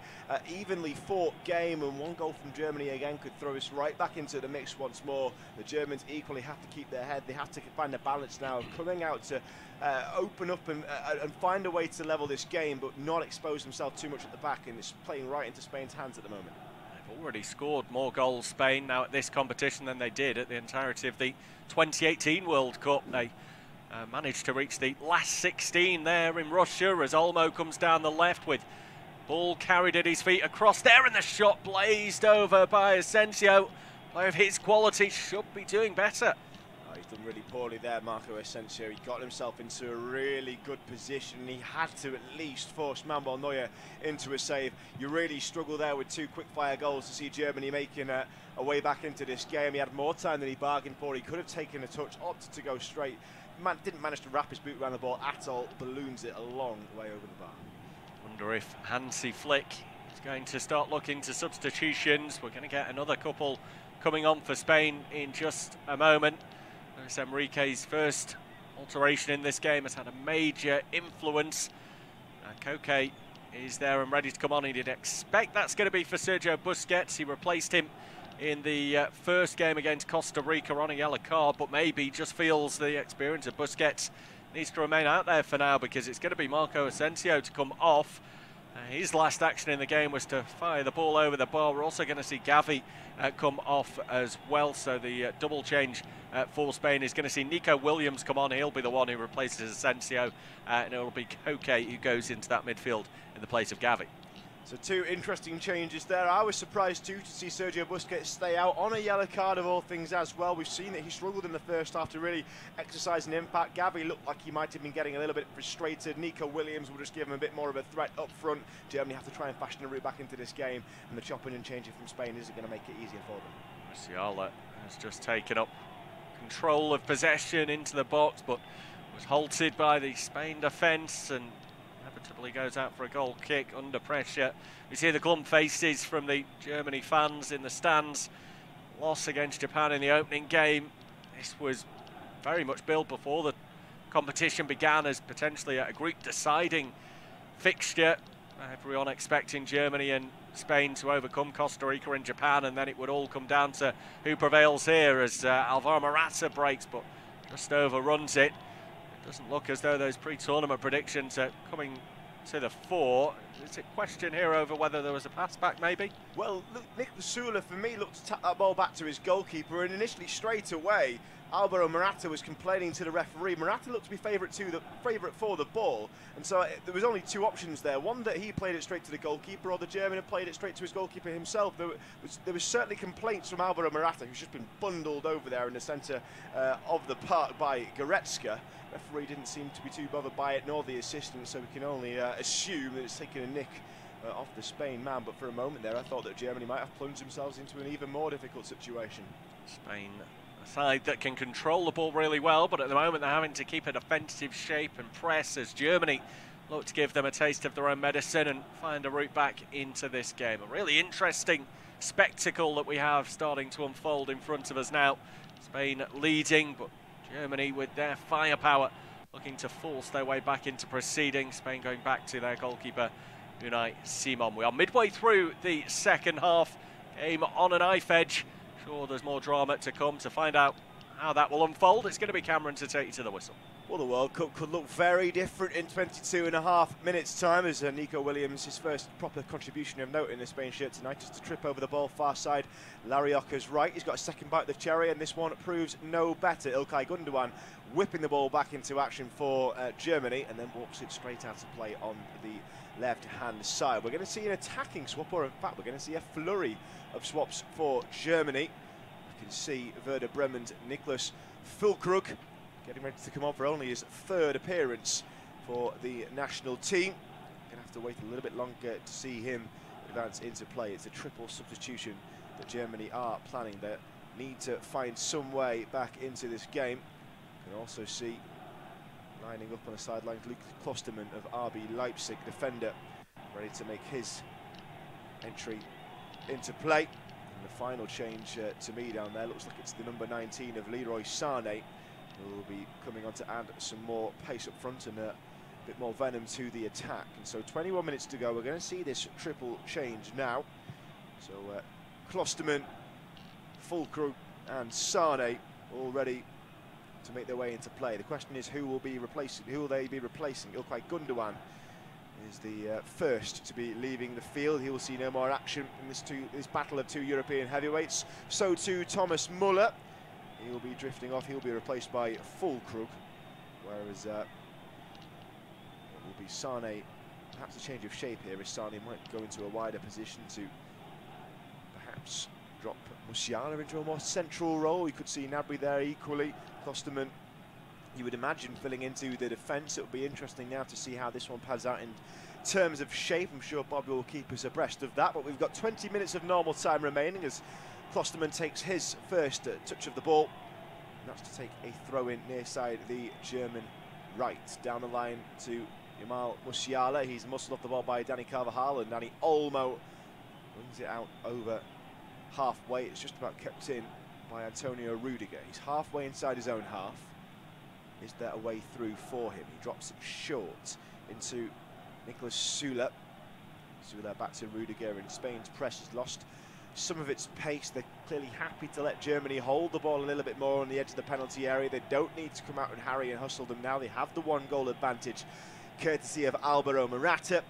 evenly fought game, and 1 goal from Germany again could throw us right back into the mix once more. The Germans equally have to keep their head. They have to find a balance now of coming out to open up and find a way to level this game, but not expose themselves too much at the back, and it's playing right into Spain's hands at the moment. They've already scored more goals, Spain, now at this competition than they did at the entirety of the 2018 World Cup. They managed to reach the last 16 there in Russia as Olmo comes down the left with ball carried at his feet across there, and the shot blazed over by Asensio. player of his quality should be doing better. Oh, he's done really poorly there, Marco Asensio. He got himself into a really good position. He had to at least force Manuel Neuer into a save. You really struggle there with 2 quick-fire goals to see Germany making a way back into this game. He had more time than he bargained for. He could have taken a touch, opted to go straight. Didn't manage to wrap his boot around the ball at all. Balloons it a long way over the bar. Wonder if Hansi Flick is going to start looking to substitutions. We're going to get another couple coming on for Spain in just a moment. Luis Enrique's first alteration in this game has had a major influence. Koke is there and ready to come on. He'd expect that's going to be for Sergio Busquets. He replaced him in the first game against Costa Rica on a yellow card, but maybe just feels the experience of Busquets needs to remain out there for now, because it's going to be Marco Asensio to come off. His last action in the game was to fire the ball over the bar. We're also going to see Gavi come off as well, so the double change for Spain is going to see Nico Williams come on. He'll be the one who replaces Asensio, and it'll be Koke who goes into that midfield in the place of Gavi. So 2 interesting changes there. I was surprised too to see Sergio Busquets stay out on a yellow card of all things as well. We've seen that he struggled in the first half to really exercise an impact. Gavi looked like he might have been getting a little bit frustrated. Nico Williams will just give him a bit more of a threat up front. Germany have to try and fashion a route back into this game, and the chopping and changing from Spain isn't going to make it easier for them. Musiala has just taken up control of possession into the box, but was halted by the Spain defence and inevitably goes out for a goal kick under pressure. We see the glum faces from the Germany fans in the stands. Loss against Japan in the opening game. This was very much billed before the competition began as potentially a group deciding fixture. Everyone expecting Germany and Spain to overcome Costa Rica and Japan, and then it would all come down to who prevails here as Alvaro Morata breaks, but just overruns it. It doesn't look as though those pre-tournament predictions are coming to the fore. Is it a question here over whether there was a pass back, maybe? Well, look, Nick Sula, for me, looked to tap that ball back to his goalkeeper, and initially straight away, Alvaro Morata was complaining to the referee. Morata looked to be favourite for the ball, and so there was only 2 options there. One, that he played it straight to the goalkeeper, or the German had played it straight to his goalkeeper himself. There was certainly complaints from Alvaro Morata, who's just been bundled over there in the centre of the park by Goretzka. The referee didn't seem to be too bothered by it, nor the assistant, so we can only assume that it's taken a nick off the Spain man. But for a moment there, I thought that Germany might have plunged themselves into an even more difficult situation. Spain, a side that can control the ball really well, but at the moment they're having to keep a defensive shape and press as Germany look to give them a taste of their own medicine and find a route back into this game. A really interesting spectacle that we have starting to unfold in front of us now. Spain leading, but Germany with their firepower looking to force their way back into proceedings. Spain going back to their goalkeeper Unai Simon. We are midway through the second half. Game on a knife edge. Sure, there's more drama to come. To find out how that will unfold, it's going to be Cameron to take you to the whistle. Well, the World Cup could look very different in 22.5 minutes' time as Nico Williams, his first proper contribution of note in the Spain shirt tonight, just to trip over the ball far side. Larioca's right. He's got a second bite of the cherry, and this one proves no better. İlkay Gundogan whipping the ball back into action for Germany, and then walks it straight out of play on the left-hand side. We're going to see an attacking swap, or in fact, we're going to see a flurry of swaps for Germany. You can see Werder Bremen's Niklas Füllkrug getting ready to come on for only his 3rd appearance for the national team. Going to have to wait a little bit longer to see him advance into play. It's a triple substitution that Germany are planning. They need to find some way back into this game. You can also see lining up on the sidelines Luke Klostermann of RB Leipzig, defender, ready to make his entry into play. And the final change to me down there looks like it's the number 19 of Leroy Sané, who will be coming on to add some more pace up front and a bit more venom to the attack. And so 21 minutes to go. We're going to see this triple change now. So Klostermann, Füllkrug and Sané all ready to make their way into play. The question is, who will they be replacing? İlkay Gundogan is the first to be leaving the field. He will see no more action in this battle of 2 European heavyweights. So too Thomas Müller. He'll be drifting off. He'll be replaced by Füllkrug, whereas it will be Sané. Perhaps a change of shape here as Sané might go into a wider position to perhaps drop Musiala into a more central role. You could see Gnabry there equally. Klostermann, you would imagine, filling into the defence. It will be interesting now to see how this one pans out in terms of shape. I'm sure Bobby will keep us abreast of that, but we've got 20 minutes of normal time remaining as Klostermann takes his first touch of the ball. And that's to take a throw in near side the German right. Down the line to Jamal Musiala. He's muscled off the ball by Dani Carvajal, and Dani Olmo brings it out over halfway. It's just about kept in by Antonio Rudiger. He's halfway inside his own half. Is there a way through for him? He drops it short into Niklas Süle. Süle back to Rudiger, and Spain's press has lost some of its pace. They're clearly happy to let Germany hold the ball a little bit more on the edge of the penalty area. They don't need to come out and harry and hustle them now. They have the 1-goal advantage, courtesy of Alvaro Morata.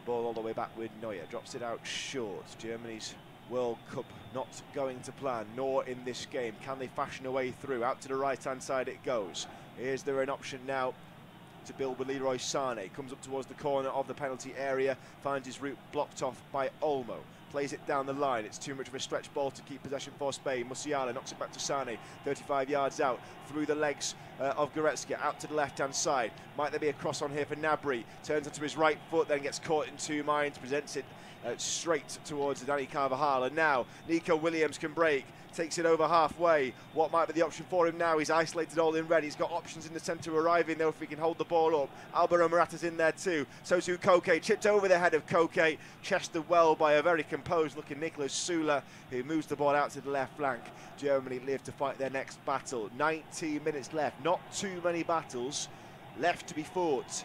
Ball all the way back with Neuer, drops it out short. Germany's World Cup not going to plan, nor in this game. Can they fashion a way through? Out to the right-hand side it goes. Is there an option now to build with Leroy Sané? Comes up towards the corner of the penalty area, finds his route blocked off by Olmo. Plays it down the line. It's too much of a stretch ball to keep possession for Spain. Musiala knocks it back to Sané, 35 yards out, through the legs of Goretzka, out to the left-hand side. Might there be a cross on here for Gnabry? Turns onto his right foot, then gets caught in two minds, presents it straight towards Dani Carvajal. And now Nico Williams can break, takes it over halfway. What might be the option for him now? He's isolated all in red. He's got options in the centre arriving, though, if he can hold the ball up. Alvaro Morata's in there too. So too Koke, chipped over the head of Koke, chested well by a very composed-looking Niklas Süle, who moves the ball out to the left flank. Germany live to fight their next battle. 19 minutes left. Not too many battles left to be fought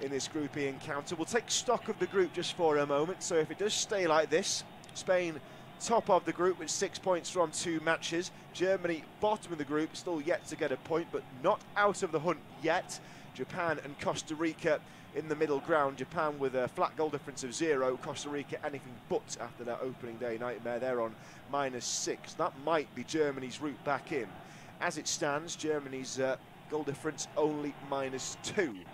in this Group E encounter. We'll take stock of the group just for a moment. So if it does stay like this, Spain top of the group with 6 points from 2 matches. Germany bottom of the group, still yet to get a point, but not out of the hunt yet. Japan and Costa Rica in the middle ground. Japan with a flat goal difference of 0. Costa Rica anything but after that opening day nightmare. They're on -6. That might be Germany's route back in. As it stands, Germany's goal difference only -2.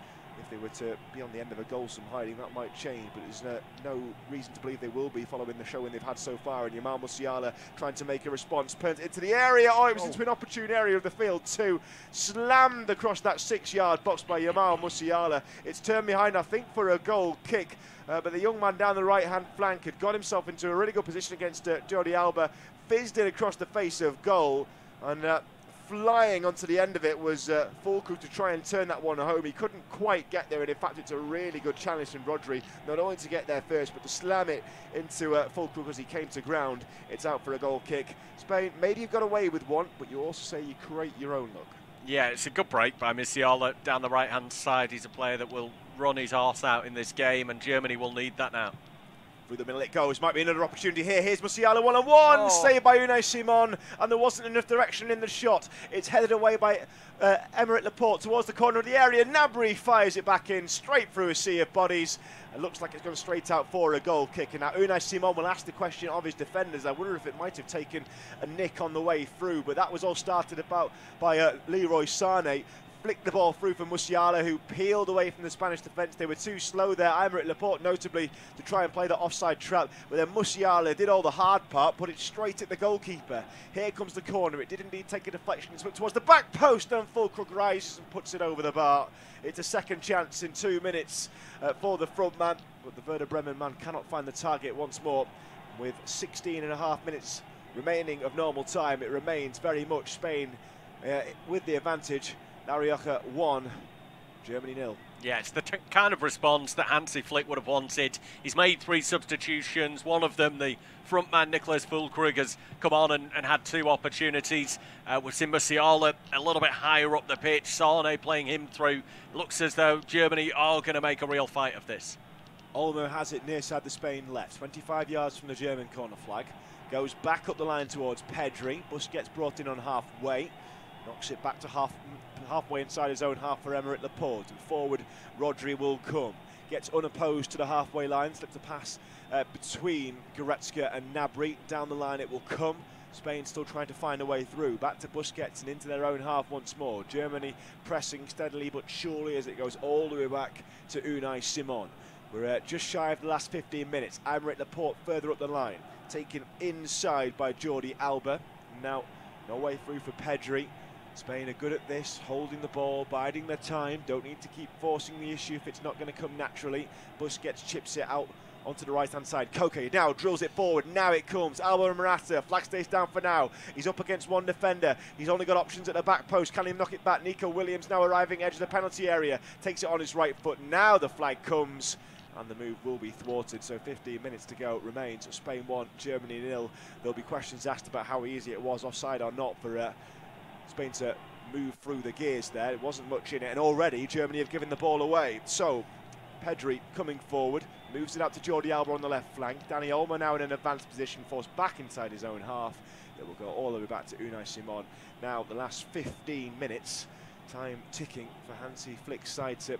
If they were to be on the end of a goal from hiding, that might change, but there's no reason to believe they will be following the showing they've had so far. And Jamal Musiala trying to make a response, turns into the area. Oh, it was into an opportune area of the field too. Slammed across that 6-yard box by Jamal Musiala. It's turned behind, I think, for a goal kick, but the young man down the right-hand flank had got himself into a really good position against Jordi Alba, fizzed it across the face of goal, and flying onto the end of it was Fulkrug to try and turn that one home. He couldn't quite get there, and in fact it's a really good challenge from Rodri, not only to get there first but to slam it into Fulkrug as he came to ground. It's out for a goal kick. Spain, maybe you've got away with one, but you also say you create your own luck. Yeah, it's a good break by Musiala down the right-hand side. He's a player that will run his arse out in this game, and Germany will need that now. Through the middle it goes. Might be another opportunity here. Here's Musiala one-on-one. Oh. Saved by Unai Simon, and there wasn't enough direction in the shot. It's headed away by Aymeric Laporte towards the corner of the area. Gnabry fires it back in, straight through a sea of bodies. It looks like it's gone straight out for a goal kick. And now Unai Simon will ask the question of his defenders. I wonder if it might have taken a nick on the way through, but that was all started about by Leroy Sané. Flicked the ball through for Musiala, who peeled away from the Spanish defence. They were too slow there. Aymeric Laporte, notably, to try and play the offside trap. But then Musiala did all the hard part, put it straight at the goalkeeper. Here comes the corner. It did indeed take a deflection. It's towards the back post, and Fulkrug rises and puts it over the bar. It's a second chance in 2 minutes for the front man. But the Werder Bremen man cannot find the target once more. With 16.5 minutes remaining of normal time, it remains very much Spain with the advantage. La Rioja 1, Germany 0. Yeah, it's the kind of response that Hansi Flick would have wanted. He's made 3 substitutions. One of them, the front man Niklas Fulkrug, has come on and had 2 opportunities. We've seen Musiala a little bit higher up the pitch. Sané playing him through. Looks as though Germany are going to make a real fight of this. Olmo has it near side the Spain left, 25 yards from the German corner flag. Goes back up the line towards Pedri. Bus gets brought in on halfway. Knocks it back to halfway inside his own half for Aymeric Laporte. And forward, Rodri will come. Gets unopposed to the halfway line. Slips a pass between Goretzka and Gnabry. Down the line it will come. Spain still trying to find a way through. Back to Busquets and into their own half once more. Germany pressing steadily but surely as it goes all the way back to Unai Simon. We're just shy of the last 15 minutes. Aymeric Laporte further up the line, taken inside by Jordi Alba. Now, no way through for Pedri. Spain are good at this, holding the ball, biding their time. Don't need to keep forcing the issue if it's not going to come naturally. Busquets chips it out onto the right-hand side. Koke now drills it forward. Now it comes. Alba and Morata. Flag stays down for now. He's up against one defender. He's only got options at the back post. Can he knock it back? Nico Williams now arriving edge of the penalty area. Takes it on his right foot. Now the flag comes, and the move will be thwarted. So 15 minutes to go remains. Spain 1, Germany 0. There'll be questions asked about how easy it was, offside or not, for Spain to move through the gears there. It wasn't much in it, and already Germany have given the ball away. So Pedri coming forward, moves it out to Jordi Alba on the left flank. Dani Olmo now in an advanced position, forced back inside his own half. It will go all the way back to Unai Simon. Now the last 15 minutes, time ticking for Hansi Flick's side to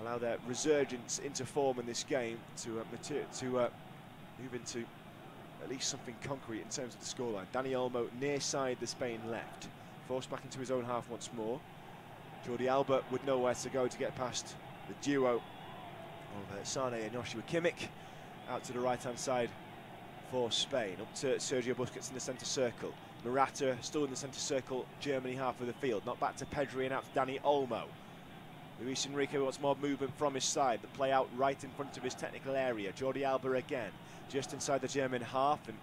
allow their resurgence into form in this game to move into at least something concrete in terms of the scoreline. Dani Olmo near side the Spain left, forced back into his own half once more. Jordi Alba would know where to go to get past the duo of Sane and Joshua Kimmich. Out to the right-hand side for Spain, up to Sergio Busquets in the centre circle. Morata still in the centre circle, Germany half of the field. Not back to Pedri and out to Dani Olmo. Luis Enrique wants more movement from his side. The play out right in front of his technical area. Jordi Alba again, just inside the German half, and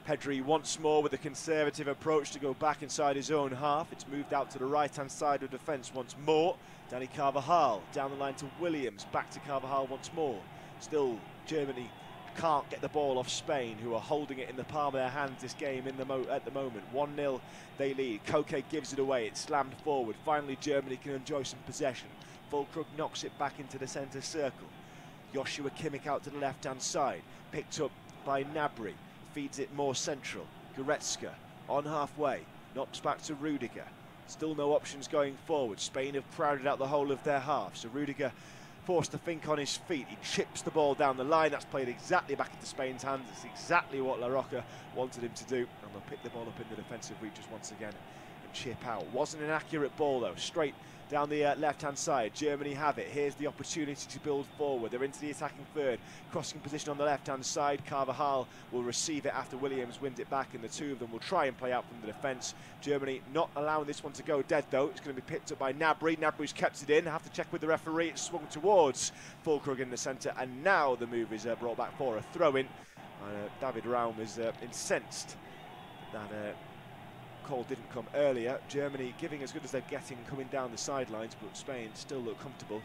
Pedri once more with a conservative approach to go back inside his own half. It's moved out to the right-hand side of defence once more. Dani Carvajal down the line to Williams, back to Carvajal once more. Still, Germany can't get the ball off Spain, who are holding it in the palm of their hands this game at the moment. 1-0 they lead. Koke gives it away, it's slammed forward. Finally Germany can enjoy some possession. Fulkrug knocks it back into the centre circle. Joshua Kimmich out to the left-hand side, picked up by Gnabry, feeds it more central. Goretzka on halfway, knocks back to Rudiger. Still no options going forward. Spain have crowded out the whole of their half, so Rudiger forced to think on his feet. He chips the ball down the line. That's played exactly back into Spain's hands. It's exactly what La Roca wanted him to do, and they'll pick the ball up in the defensive reaches once again and chip out. Wasn't an accurate ball though, straight down the left-hand side. Germany have it. Here's the opportunity to build forward. They're into the attacking third. Crossing position on the left-hand side. Carvajal will receive it after Williams wins it back, and the two of them will try and play out from the defence. Germany not allowing this one to go dead, though. It's going to be picked up by Gnabry. Gnabry's kept it in. Have to check with the referee. It's swung towards Fulkrug in the centre, and now the move is brought back for a throw-in. David Raum is incensed that call didn't come earlier. Germany giving as good as they're getting coming down the sidelines, but Spain still look comfortable.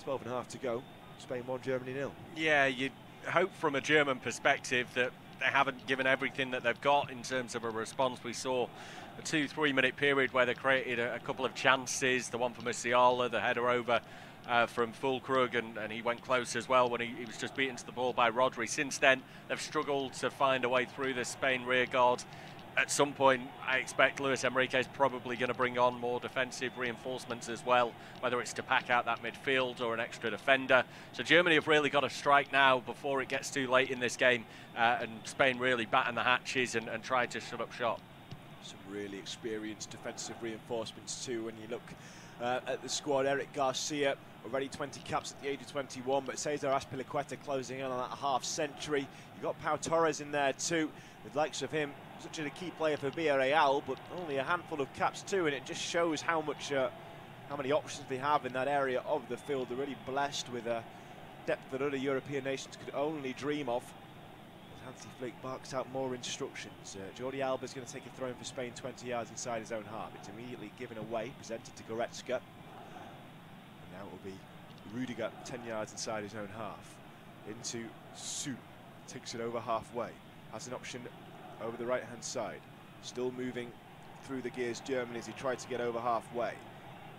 12.5 to go. Spain 1, Germany 0. Yeah, you'd hope from a German perspective that they haven't given everything that they've got in terms of a response. We saw a 2-3 minute period where they created a couple of chances, the one for Musiala, the header over from Fulkrug, and he went close as well when he was just beaten to the ball by Rodri. Since then, they've struggled to find a way through the Spain rear guard. At some point, I expect Luis Enrique is probably going to bring on more defensive reinforcements as well, whether it's to pack out that midfield or an extra defender. So Germany have really got to strike now before it gets too late in this game, and Spain really batten the hatches and try to shut up shop. Some really experienced defensive reinforcements too when you look at the squad. Eric Garcia, already 20 caps at the age of 21, but Cesar Azpilicueta closing in on that half century. You've got Pau Torres in there too, the likes of him, such a key player for Villarreal, but only a handful of caps too, and it just shows how many options they have in that area of the field. They're really blessed with a depth that other European nations could only dream of. As Hansi Flick barks out more instructions. Jordi Alba is going to take a throw in for Spain 20 yards inside his own half. It's immediately given away, presented to Goretzka. And now it will be Rudiger 10 yards inside his own half. Into Su, takes it over halfway. Has an option over the right-hand side. Still moving through the gears, Germany, as he tried to get over halfway.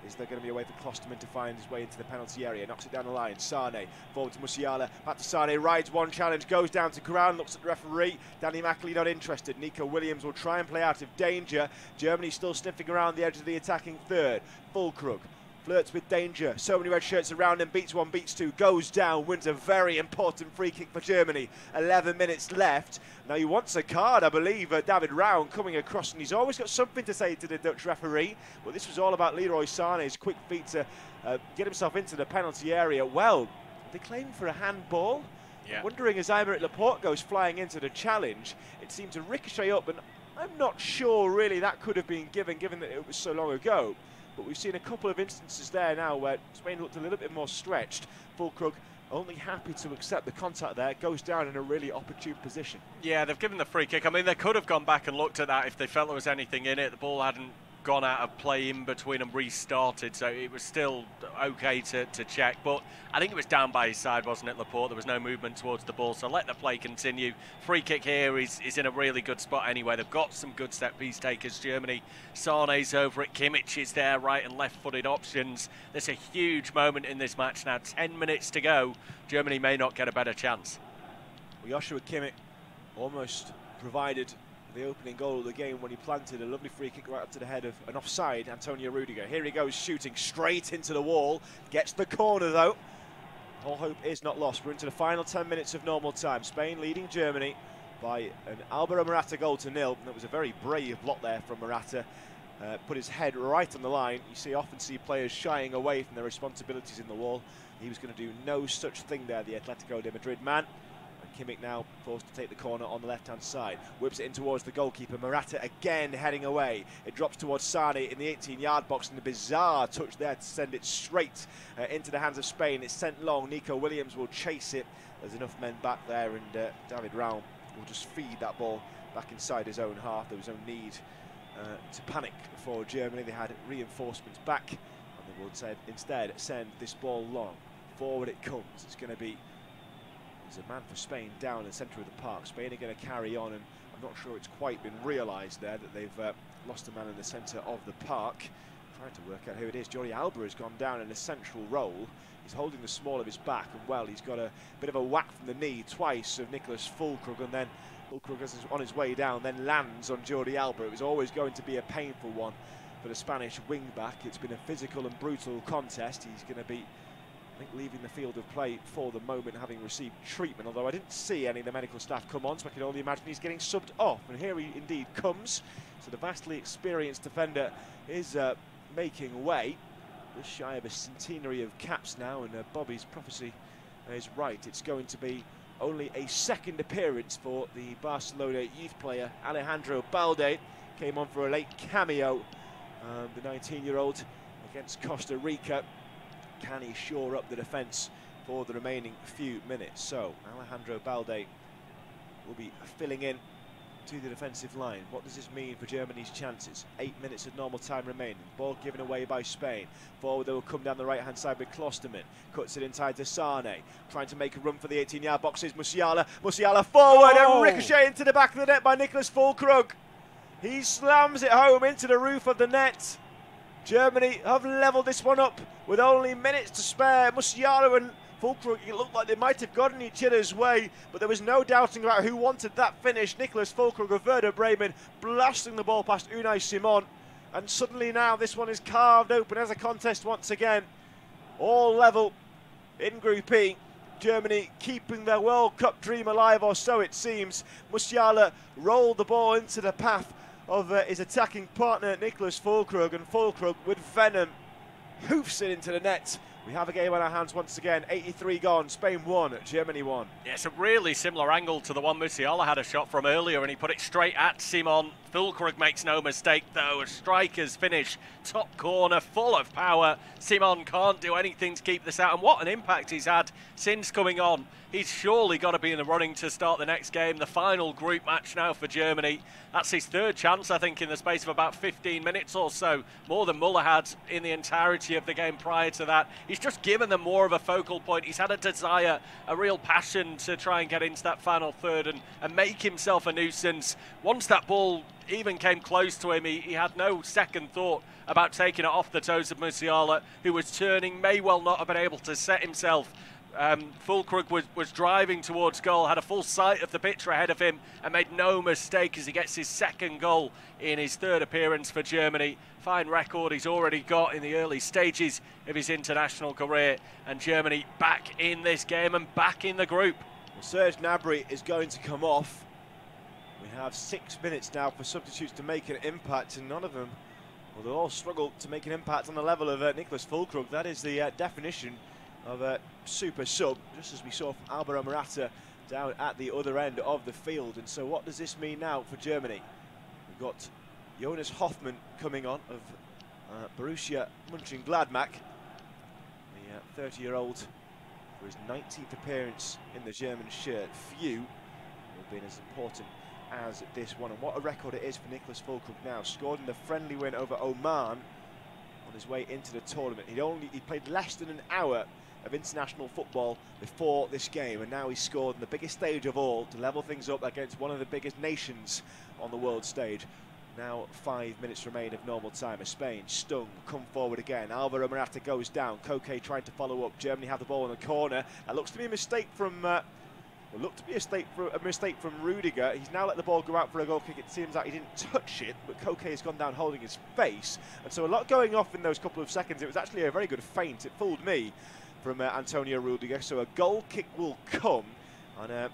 Is there going to be a way for Klosterman to find his way into the penalty area? Knocks it down the line. Sane, forward to Musiala, back to Sane, rides one challenge, goes down to ground, looks at the referee. Danny Mackley not interested. Nico Williams will try and play out of danger. Germany still sniffing around the edge of the attacking third. Fulkrug flirts with danger. So many red shirts around him. Beats one, beats two, goes down, wins a very important free kick for Germany. 11 minutes left. Now he wants a card, I believe. David Raum coming across, and he's always got something to say to the Dutch referee. But this was all about Leroy Sané's quick feet to get himself into the penalty area. Well, They claim for a handball. Yeah. I'm wondering, as Aymeric Laporte goes flying into the challenge, it seemed to ricochet up, and I'm not sure really that could have been given that it was so long ago. But we've seen a couple of instances there now where Spain looked a little bit more stretched. Fulkrug only happy to accept the contact there, goes down in a really opportune position. Yeah, they've given the free kick. I mean, they could have gone back and looked at that if they felt there was anything in it. The ball hadn't gone out of play in between and restarted, so it was still okay to check. But I think it was down by his side, wasn't it, Laporte? There was no movement towards the ball, so let the play continue. Free kick here is in a really good spot anyway. They've got some good set-piece takers, Germany. Sané's over it, Kimmich is there, right and left-footed options. There's a huge moment in this match now. 10 minutes to go. Germany may not get a better chance. Well, Joshua Kimmich almost provided the opening goal of the game when he planted a lovely free kick right up to the head of an offside Antonio Rudiger. Here he goes shooting straight into the wall, gets the corner though. All hope is not lost. We're into the final 10 minutes of normal time. Spain leading Germany by an Alvaro Morata goal to nil. And it was a very brave block there from Morata. Put his head right on the line. Often see players shying away from their responsibilities in the wall. He was going to do no such thing there, the Atletico de Madrid man. Kimmich now forced to take the corner on the left-hand side. Whips it in towards the goalkeeper. Morata again heading away. It drops towards Sané in the 18-yard box, and a bizarre touch there to send it straight into the hands of Spain. It's sent long. Nico Williams will chase it. There's enough men back there, and David Raum will just feed that ball back inside his own half. There was no need to panic for Germany. They had reinforcements back, and they will instead send this ball long. Forward it comes. It's going to be... There's a man for Spain down in the centre of the park. Spain are going to carry on, and I'm not sure it's quite been realised there that they've lost a man in the centre of the park. Trying to work out who it is. Jordi Alba has gone down in a central role. He's holding the small of his back, and well, he's got a bit of a whack from the knee twice of Nicholas Fulkrug, and then Fulkrug is on his way down, then lands on Jordi Alba. It was always going to be a painful one for the Spanish wing-back. It's been a physical and brutal contest. He's going to be, I think, leaving the field of play for the moment, having received treatment, although I didn't see any of the medical staff come on, so I can only imagine he's getting subbed off, and here he indeed comes. So the vastly experienced defender is making way, just shy of a centenary of caps now, and Bobby's prophecy is right. It's going to be only a second appearance for the Barcelona youth player Alejandro Balde. Came on for a late cameo, the 19-year-old against Costa Rica. Can he shore up the defence for the remaining few minutes? So Alejandro Balde will be filling in to the defensive line. What does this mean for Germany's chances? 8 minutes of normal time remaining. Ball given away by Spain. Forward they will come down the right-hand side with Klosterman. Cuts it inside to Sané. Trying to make a run for the 18-yard box is Musiala. Musiala forward and ricochet into the back of the net by Nicholas Fulkrug. He slams it home into the roof of the net. Germany have levelled this one up with only minutes to spare. Musiala and Fulkrug, it looked like they might have gotten each other's way, but there was no doubting about who wanted that finish. Nicholas Fulkrug of Werder Bremen blasting the ball past Unai Simon, and suddenly now this one is carved open as a contest once again. All level in Group E. Germany keeping their World Cup dream alive, or so it seems. Musiala rolled the ball into the path of his attacking partner Nicholas Fulkrug, and Fulkrug with venom hoofs it into the net. We have a game on our hands once again. 83 gone. Spain 1, Germany 1. Yeah, it's a really similar angle to the one Musiala had a shot from earlier, and he put it straight at Simon. Fulkrug makes no mistake, though. A striker's finish, top corner, full of power. Simon can't do anything to keep this out, and what an impact he's had since coming on. He's surely got to be in the running to start the next game, the final group match now for Germany. That's his third chance, I think, in the space of about 15 minutes or so, more than Muller had in the entirety of the game prior to that. He's just given them more of a focal point. He's had a desire, a real passion to try and get into that final third and make himself a nuisance. Once that ball even came close to him, he had no second thought about taking it off the toes of Musiala, who was turning, may well not have been able to set himself. Fulkrug was driving towards goal, had a full sight of the picture ahead of him, and made no mistake as he gets his second goal in his third appearance for Germany. Fine record he's already got in the early stages of his international career, and Germany back in this game and back in the group. Well, Serge Gnabry is going to come off. We have 6 minutes now for substitutes to make an impact, and none of them, well, they'll all struggle to make an impact on the level of Nicholas Fulkrug. That is the definition of a super sub, just as we saw from Alvaro Morata down at the other end of the field. And so what does this mean now for Germany? We've got Jonas Hoffmann coming on of Borussia Mönchengladbach, the 30-year-old, for his 19th appearance in the German shirt. Few have been as important as this one. And what a record it is for Nicholas Füllkrug now. Scored in the friendly win over Oman on his way into the tournament. He played less than an hour of international football before this game, and now he's scored on the biggest stage of all to level things up against one of the biggest nations on the world stage. Now 5 minutes remain of normal time as Spain, stung, come forward again. Alvaro Morata goes down. Koke trying to follow up. Germany have the ball in the corner. That looks to be a mistake from a mistake from Rudiger. He's now let the ball go out for a goal kick. It seems like he didn't touch it, but Koke has gone down holding his face. And so a lot going off in those couple of seconds. It was actually a very good feint. It fooled me from Antonio Rudiger. So a goal kick will come. And I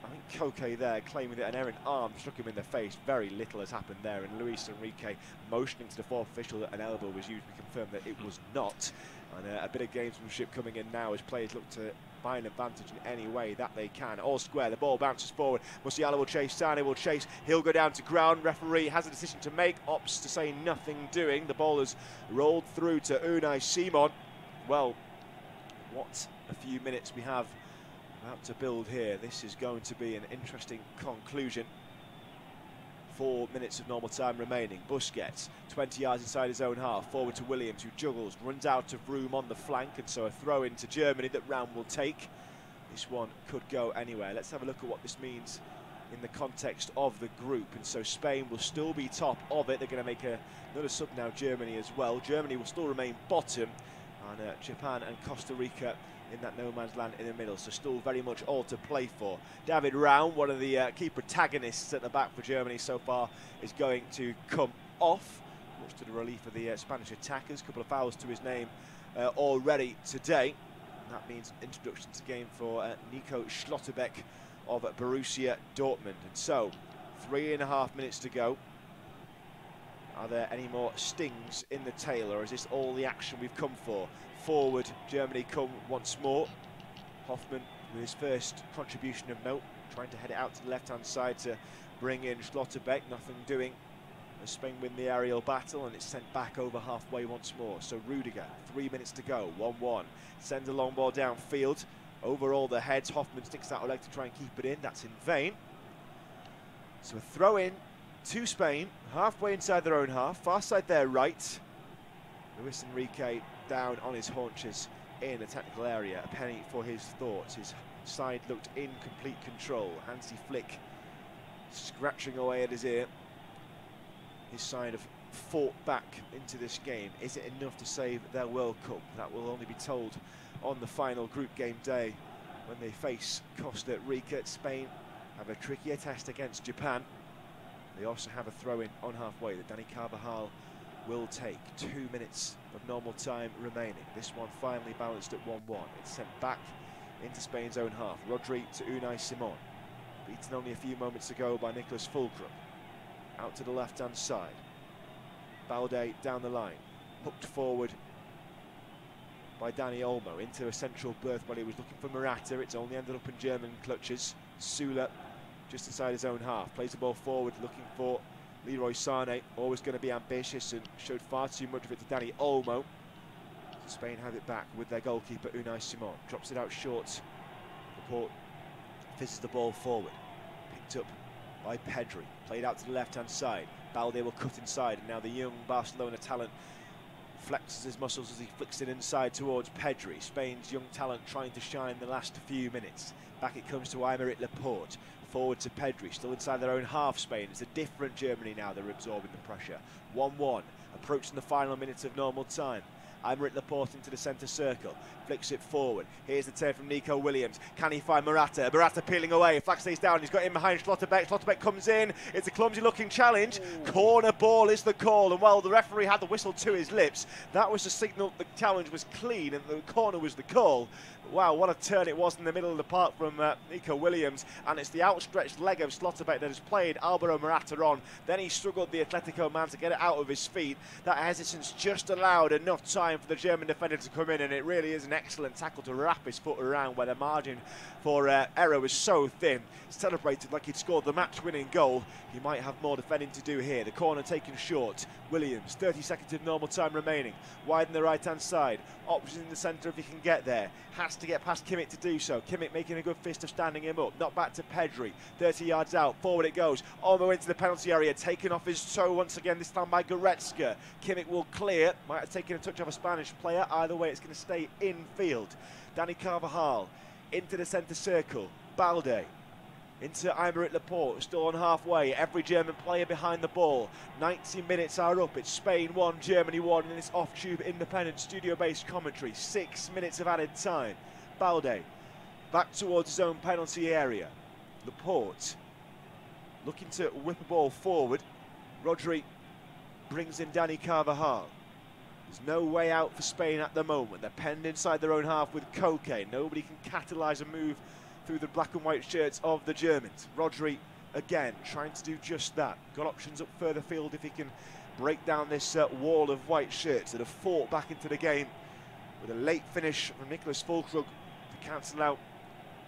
think Koke there claiming that an errant arm struck him in the face. Very little has happened there. And Luis Enrique motioning to the fourth official that an elbow was used. We confirmed that it was not. And a bit of gamesmanship coming in now as players look to buy an advantage in any way that they can. All square, the ball bounces forward. Musiala will chase, Sane will chase, he'll go down to ground. Referee has a decision to make, opts to say nothing doing. The ball has rolled through to Unai Simon. Well, what a few minutes we have about to build here. This is going to be an interesting conclusion. 4 minutes of normal time remaining. Busquets, 20 yards inside his own half, forward to Williams, who juggles, runs out of room on the flank, and so a throw into Germany that Raum will take. This one could go anywhere. Let's have a look at what this means in the context of the group. And so Spain will still be top of it. They're going to make another sub now, Germany as well. Germany will still remain bottom, and Japan and Costa Rica in that no man's land in the middle, so still very much all to play for. David Raum, one of the key protagonists at the back for Germany so far, is going to come off, much to the relief of the Spanish attackers. A couple of fouls to his name already today. And that means introduction to game for Nico Schlotterbeck of Borussia Dortmund. And so 3.5 minutes to go. Are there any more stings in the tail, or is this all the action we've come for? Forward, Germany come once more. Hoffmann with his first contribution of note, trying to head it out to the left-hand side to bring in Schlotterbeck. Nothing doing as Spain win the aerial battle, and it's sent back over halfway once more. So Rudiger, 3 minutes to go, 1-1. Sends a long ball downfield. Over all the heads, Hoffmann sticks out a leg to try and keep it in. That's in vain. So a throw in to Spain, halfway inside their own half, far side their right. Luis Enrique down on his haunches in the technical area. A penny for his thoughts. His side looked in complete control. Hansi Flick scratching away at his ear. His side have fought back into this game. Is it enough to save their World Cup? That will only be told on the final group game day when they face Costa Rica. Spain have a trickier test against Japan. They also have a throw-in on halfway that Dani Carvajal will take. 2 minutes of normal time remaining. This one finally balanced at 1-1. It's sent back into Spain's own half. Rodri to Unai Simon. Beaten only a few moments ago by Nicholas Füllkrug. Out to the left-hand side. Balde down the line. Hooked forward by Dani Olmo into a central berth while he was looking for Morata. It's only ended up in German clutches. Sula just inside his own half. Plays the ball forward looking for Leroy Sane, always going to be ambitious, and showed far too much of it to Dani Olmo. Spain have it back with their goalkeeper Unai Simon. Drops it out short. Laporte fizzes the ball forward. Picked up by Pedri. Played out to the left-hand side. Balde will cut inside, and now the young Barcelona talent flexes his muscles as he flicks it inside towards Pedri. Spain's young talent trying to shine the last few minutes. Back it comes to Aymeric Laporte. Forward to Pedri, still inside their own half. Spain. It's a different Germany now. They're absorbing the pressure. 1-1, approaching the final minutes of normal time. Aymeric Laporte into the centre circle, flicks it forward. Here's the turn from Nico Williams. Can he find Morata? Morata peeling away. Flag stays down. He's got in behind Schlotterbeck. Schlotterbeck comes in. It's a clumsy-looking challenge. Ooh. Corner ball is the call. And while the referee had the whistle to his lips, that was the signal the challenge was clean and the corner was the call. But wow, what a turn it was in the middle of the park from Nico Williams. And it's the outstretched leg of Schlotterbeck that has played Alvaro Morata on. Then he struggled, the Atletico man, to get it out of his feet. That hesitance just allowed enough time time for the German defender to come in, and it really is an excellent tackle to wrap his foot around where the margin for error was so thin. Celebrated like he'd scored the match-winning goal. He might have more defending to do here. The corner taken short. Williams, 30 seconds of normal time remaining. Widen the right-hand side. Options in the centre if he can get there. Has to get past Kimmich to do so. Kimmich making a good fist of standing him up. Not back to Pedri. 30 yards out. Forward it goes. All the way into the penalty area. Taken off his toe once again, this time by Goretzka. Kimmich will clear. Might have taken a touch off a Spanish player. Either way, it's going to stay infield. Dani Carvajal into the centre circle. Balde into Aymeric Laporte, still on halfway. Every German player behind the ball. 90 minutes are up. It's Spain 1, Germany 1 in this off-tube independent studio-based commentary. 6 minutes of added time. Balde back towards his own penalty area. Laporte looking to whip a ball forward. Rodri brings in Dani Carvajal. There's no way out for Spain at the moment. They're penned inside their own half with Koke. Nobody can catalyse a move through the black and white shirts of the Germans. Rodri again trying to do just that. Got options up further field if he can break down this wall of white shirts that have fought back into the game with a late finish from Nicholas Füllkrug to cancel out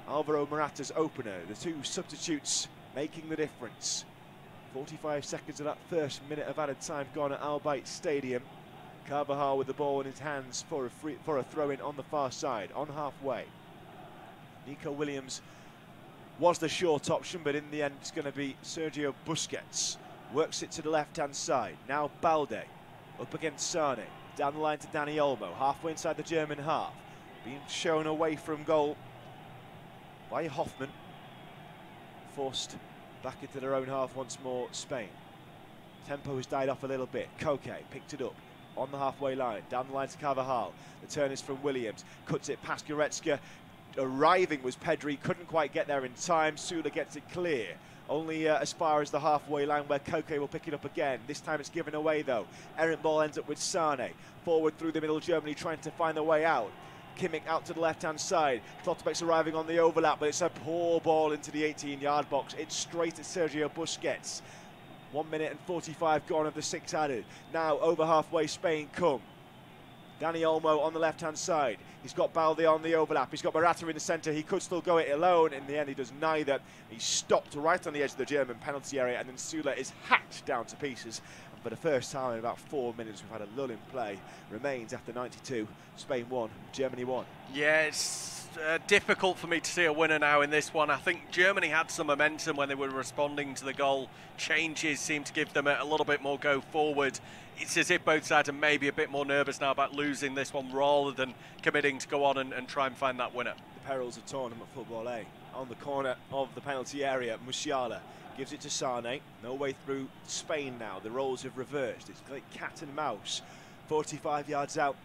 Alvaro Morata's opener. The two substitutes making the difference. 45 seconds of that first minute of added time gone at Al Bayt Stadium. Carvajal with the ball in his hands for a throw-in on the far side, on halfway. Nico Williams was the short option, but in the end it's going to be Sergio Busquets. Works it to the left-hand side. Now Balde up against Sane. Down the line to Dani Olmo, halfway inside the German half. Being shown away from goal by Hoffman. Forced back into their own half once more, Spain. Tempo has died off a little bit. Koke picked it up on the halfway line. Down the line to Carvajal. The turn is from Williams. Cuts it past Goretzka. Arriving was Pedri, couldn't quite get there in time. Sula gets it clear. Only as far as the halfway line where Koke will pick it up again. This time it's given away though. Errant ball ends up with Sane. Forward through the middle, Germany trying to find their way out. Kimmich out to the left-hand side. Schlotterbeck's arriving on the overlap, but it's a poor ball into the 18-yard box. It's straight at Sergio Busquets. 1 minute and 45 gone of the 6 added. Now over halfway, Spain come. Dani Olmo on the left-hand side. He's got Balde on the overlap. He's got Morata in the centre. He could still go it alone. In the end, he does neither. He's stopped right on the edge of the German penalty area, and then Sula is hacked down to pieces. And for the first time in about 4 minutes, we've had a lull in play. Remains after 92. Spain 1, Germany 1. Yeah, it's difficult for me to see a winner now in this one. I think Germany had some momentum when they were responding to the goal. Changes seemed to give them a little bit more go forward. It's as if both sides are maybe a bit more nervous now about losing this one rather than committing to go on and try and find that winner. The perils of tournament football, eh? On the corner of the penalty area, Musiala gives it to Sane. No way through Spain now. The roles have reversed. It's like cat and mouse. 45 yards out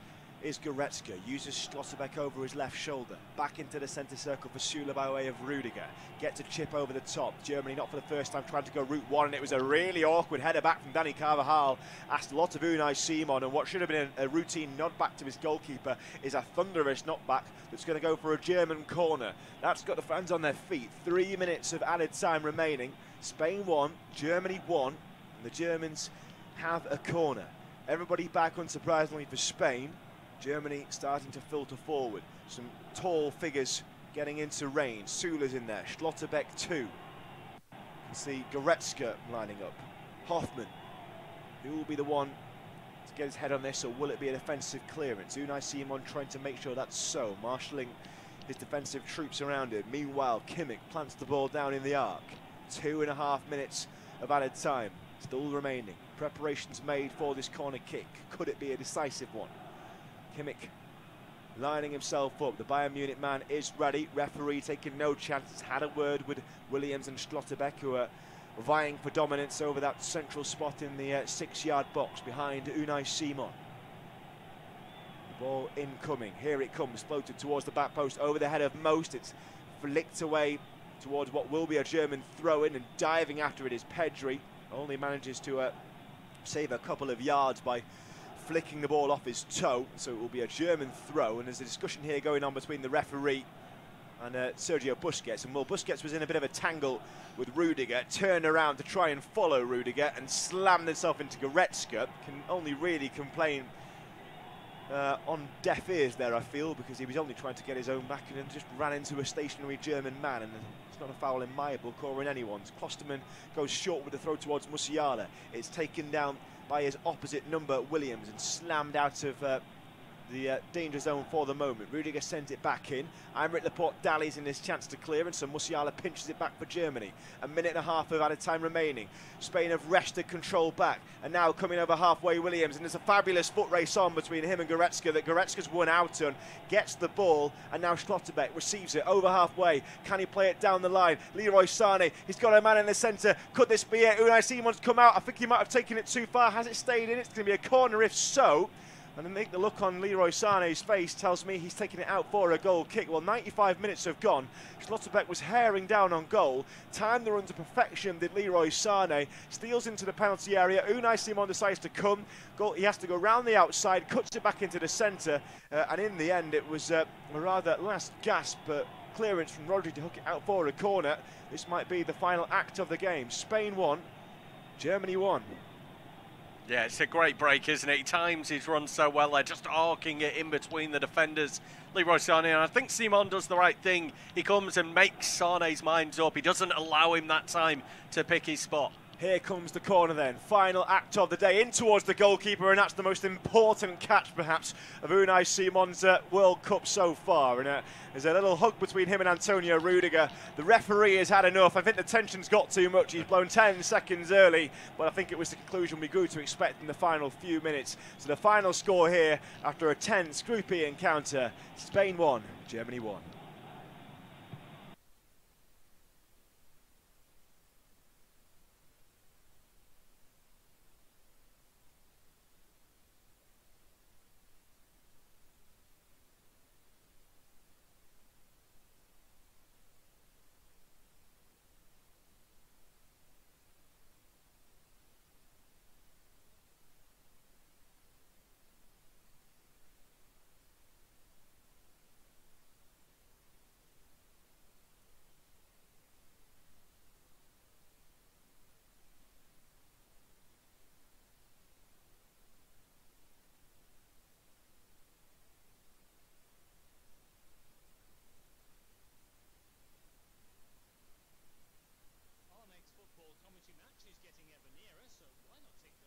is Goretzka. Uses Schlotterbeck over his left shoulder. Back into the centre circle for Sula by way of Rudiger. Gets a chip over the top. Germany not for the first time trying to go route one, and it was a really awkward header back from Dani Carvajal. Asked a lot of Unai Simon, and what should have been a routine nod back to his goalkeeper is a thunderous knockback that's going to go for a German corner. That's got the fans on their feet. 3 minutes of added time remaining. Spain 1, Germany 1, and the Germans have a corner. Everybody back, unsurprisingly, for Spain. Germany starting to filter forward. Some tall figures getting into range. Sula's in there. Schlotterbeck 2. You can see Goretzka lining up. Hoffman. Who will be the one to get his head on this, or will it be a defensive clearance? Unai Simon trying to make sure that's so. Marshalling his defensive troops around him. Meanwhile, Kimmich plants the ball down in the arc. 2.5 minutes of added time still remaining. Preparations made for this corner kick. Could it be a decisive one? Kimmich lining himself up. The Bayern Munich man is ready. Referee taking no chances. Had a word with Williams and Schlotterbeck, who are vying for dominance over that central spot in the 6-yard box behind Unai Simon. The ball incoming. Here it comes, floated towards the back post over the head of Most. It's flicked away towards what will be a German throw-in, and diving after it is Pedri. Only manages to save a couple of yards by flicking the ball off his toe, so it will be a German throw. And there's a discussion here going on between the referee and Sergio Busquets, and well, Busquets was in a bit of a tangle with Rudiger, turned around to try and follow Rudiger and slammed himself into Goretzka. Can only really complain on deaf ears there, I feel, because he was only trying to get his own back and then just ran into a stationary German man, and it's not a foul in my book or in anyone's. Klosterman goes short with the throw towards Musiala. It's taken down by his opposite number, Williams, and slammed out of the danger zone for the moment. Rudiger sends it back in. Aymeric Laporte dallies in his chance to clear, and so Musiala pinches it back for Germany. A minute and a half of added time remaining. Spain have wrested control back, and now coming over halfway, Williams, and there's a fabulous foot race on between him and Goretzka that Goretzka's won out on, gets the ball, and now Schlotterbeck receives it over halfway. Can he play it down the line? Leroy Sané, he's got a man in the centre. Could this be it? Unai Simon's come out. I think he might have taken it too far. Has it stayed in? It's going to be a corner if so. And I think the look on Leroy Sané's face tells me he's taking it out for a goal kick. Well, 95 minutes have gone. Schlotterbeck was herring down on goal. Timed the run to perfection, did Leroy Sané. Steals into the penalty area. Unai Simon decides to come. He has to go round the outside, cuts it back into the centre. And in the end, it was a rather last gasp clearance from Rodri to hook it out for a corner. This might be the final act of the game. Spain won, Germany won. Yeah, it's a great break, isn't it? He times his run so well there, just arcing it in between the defenders, Leroy Sané. And I think Simon does the right thing. He comes and makes Sané's mind up. He doesn't allow him that time to pick his spot. Here comes the corner then. Final act of the day, in towards the goalkeeper, and that's the most important catch, perhaps, of Unai Simon's World Cup so far. And there's a little hug between him and Antonio Rudiger. The referee has had enough. I think the tension's got too much. He's blown 10 seconds early, but I think it was the conclusion we grew to expect in the final few minutes. So the final score here, after a tense Group E encounter, Spain 1, Germany 1. Our next football commentary match is getting ever nearer, so why not take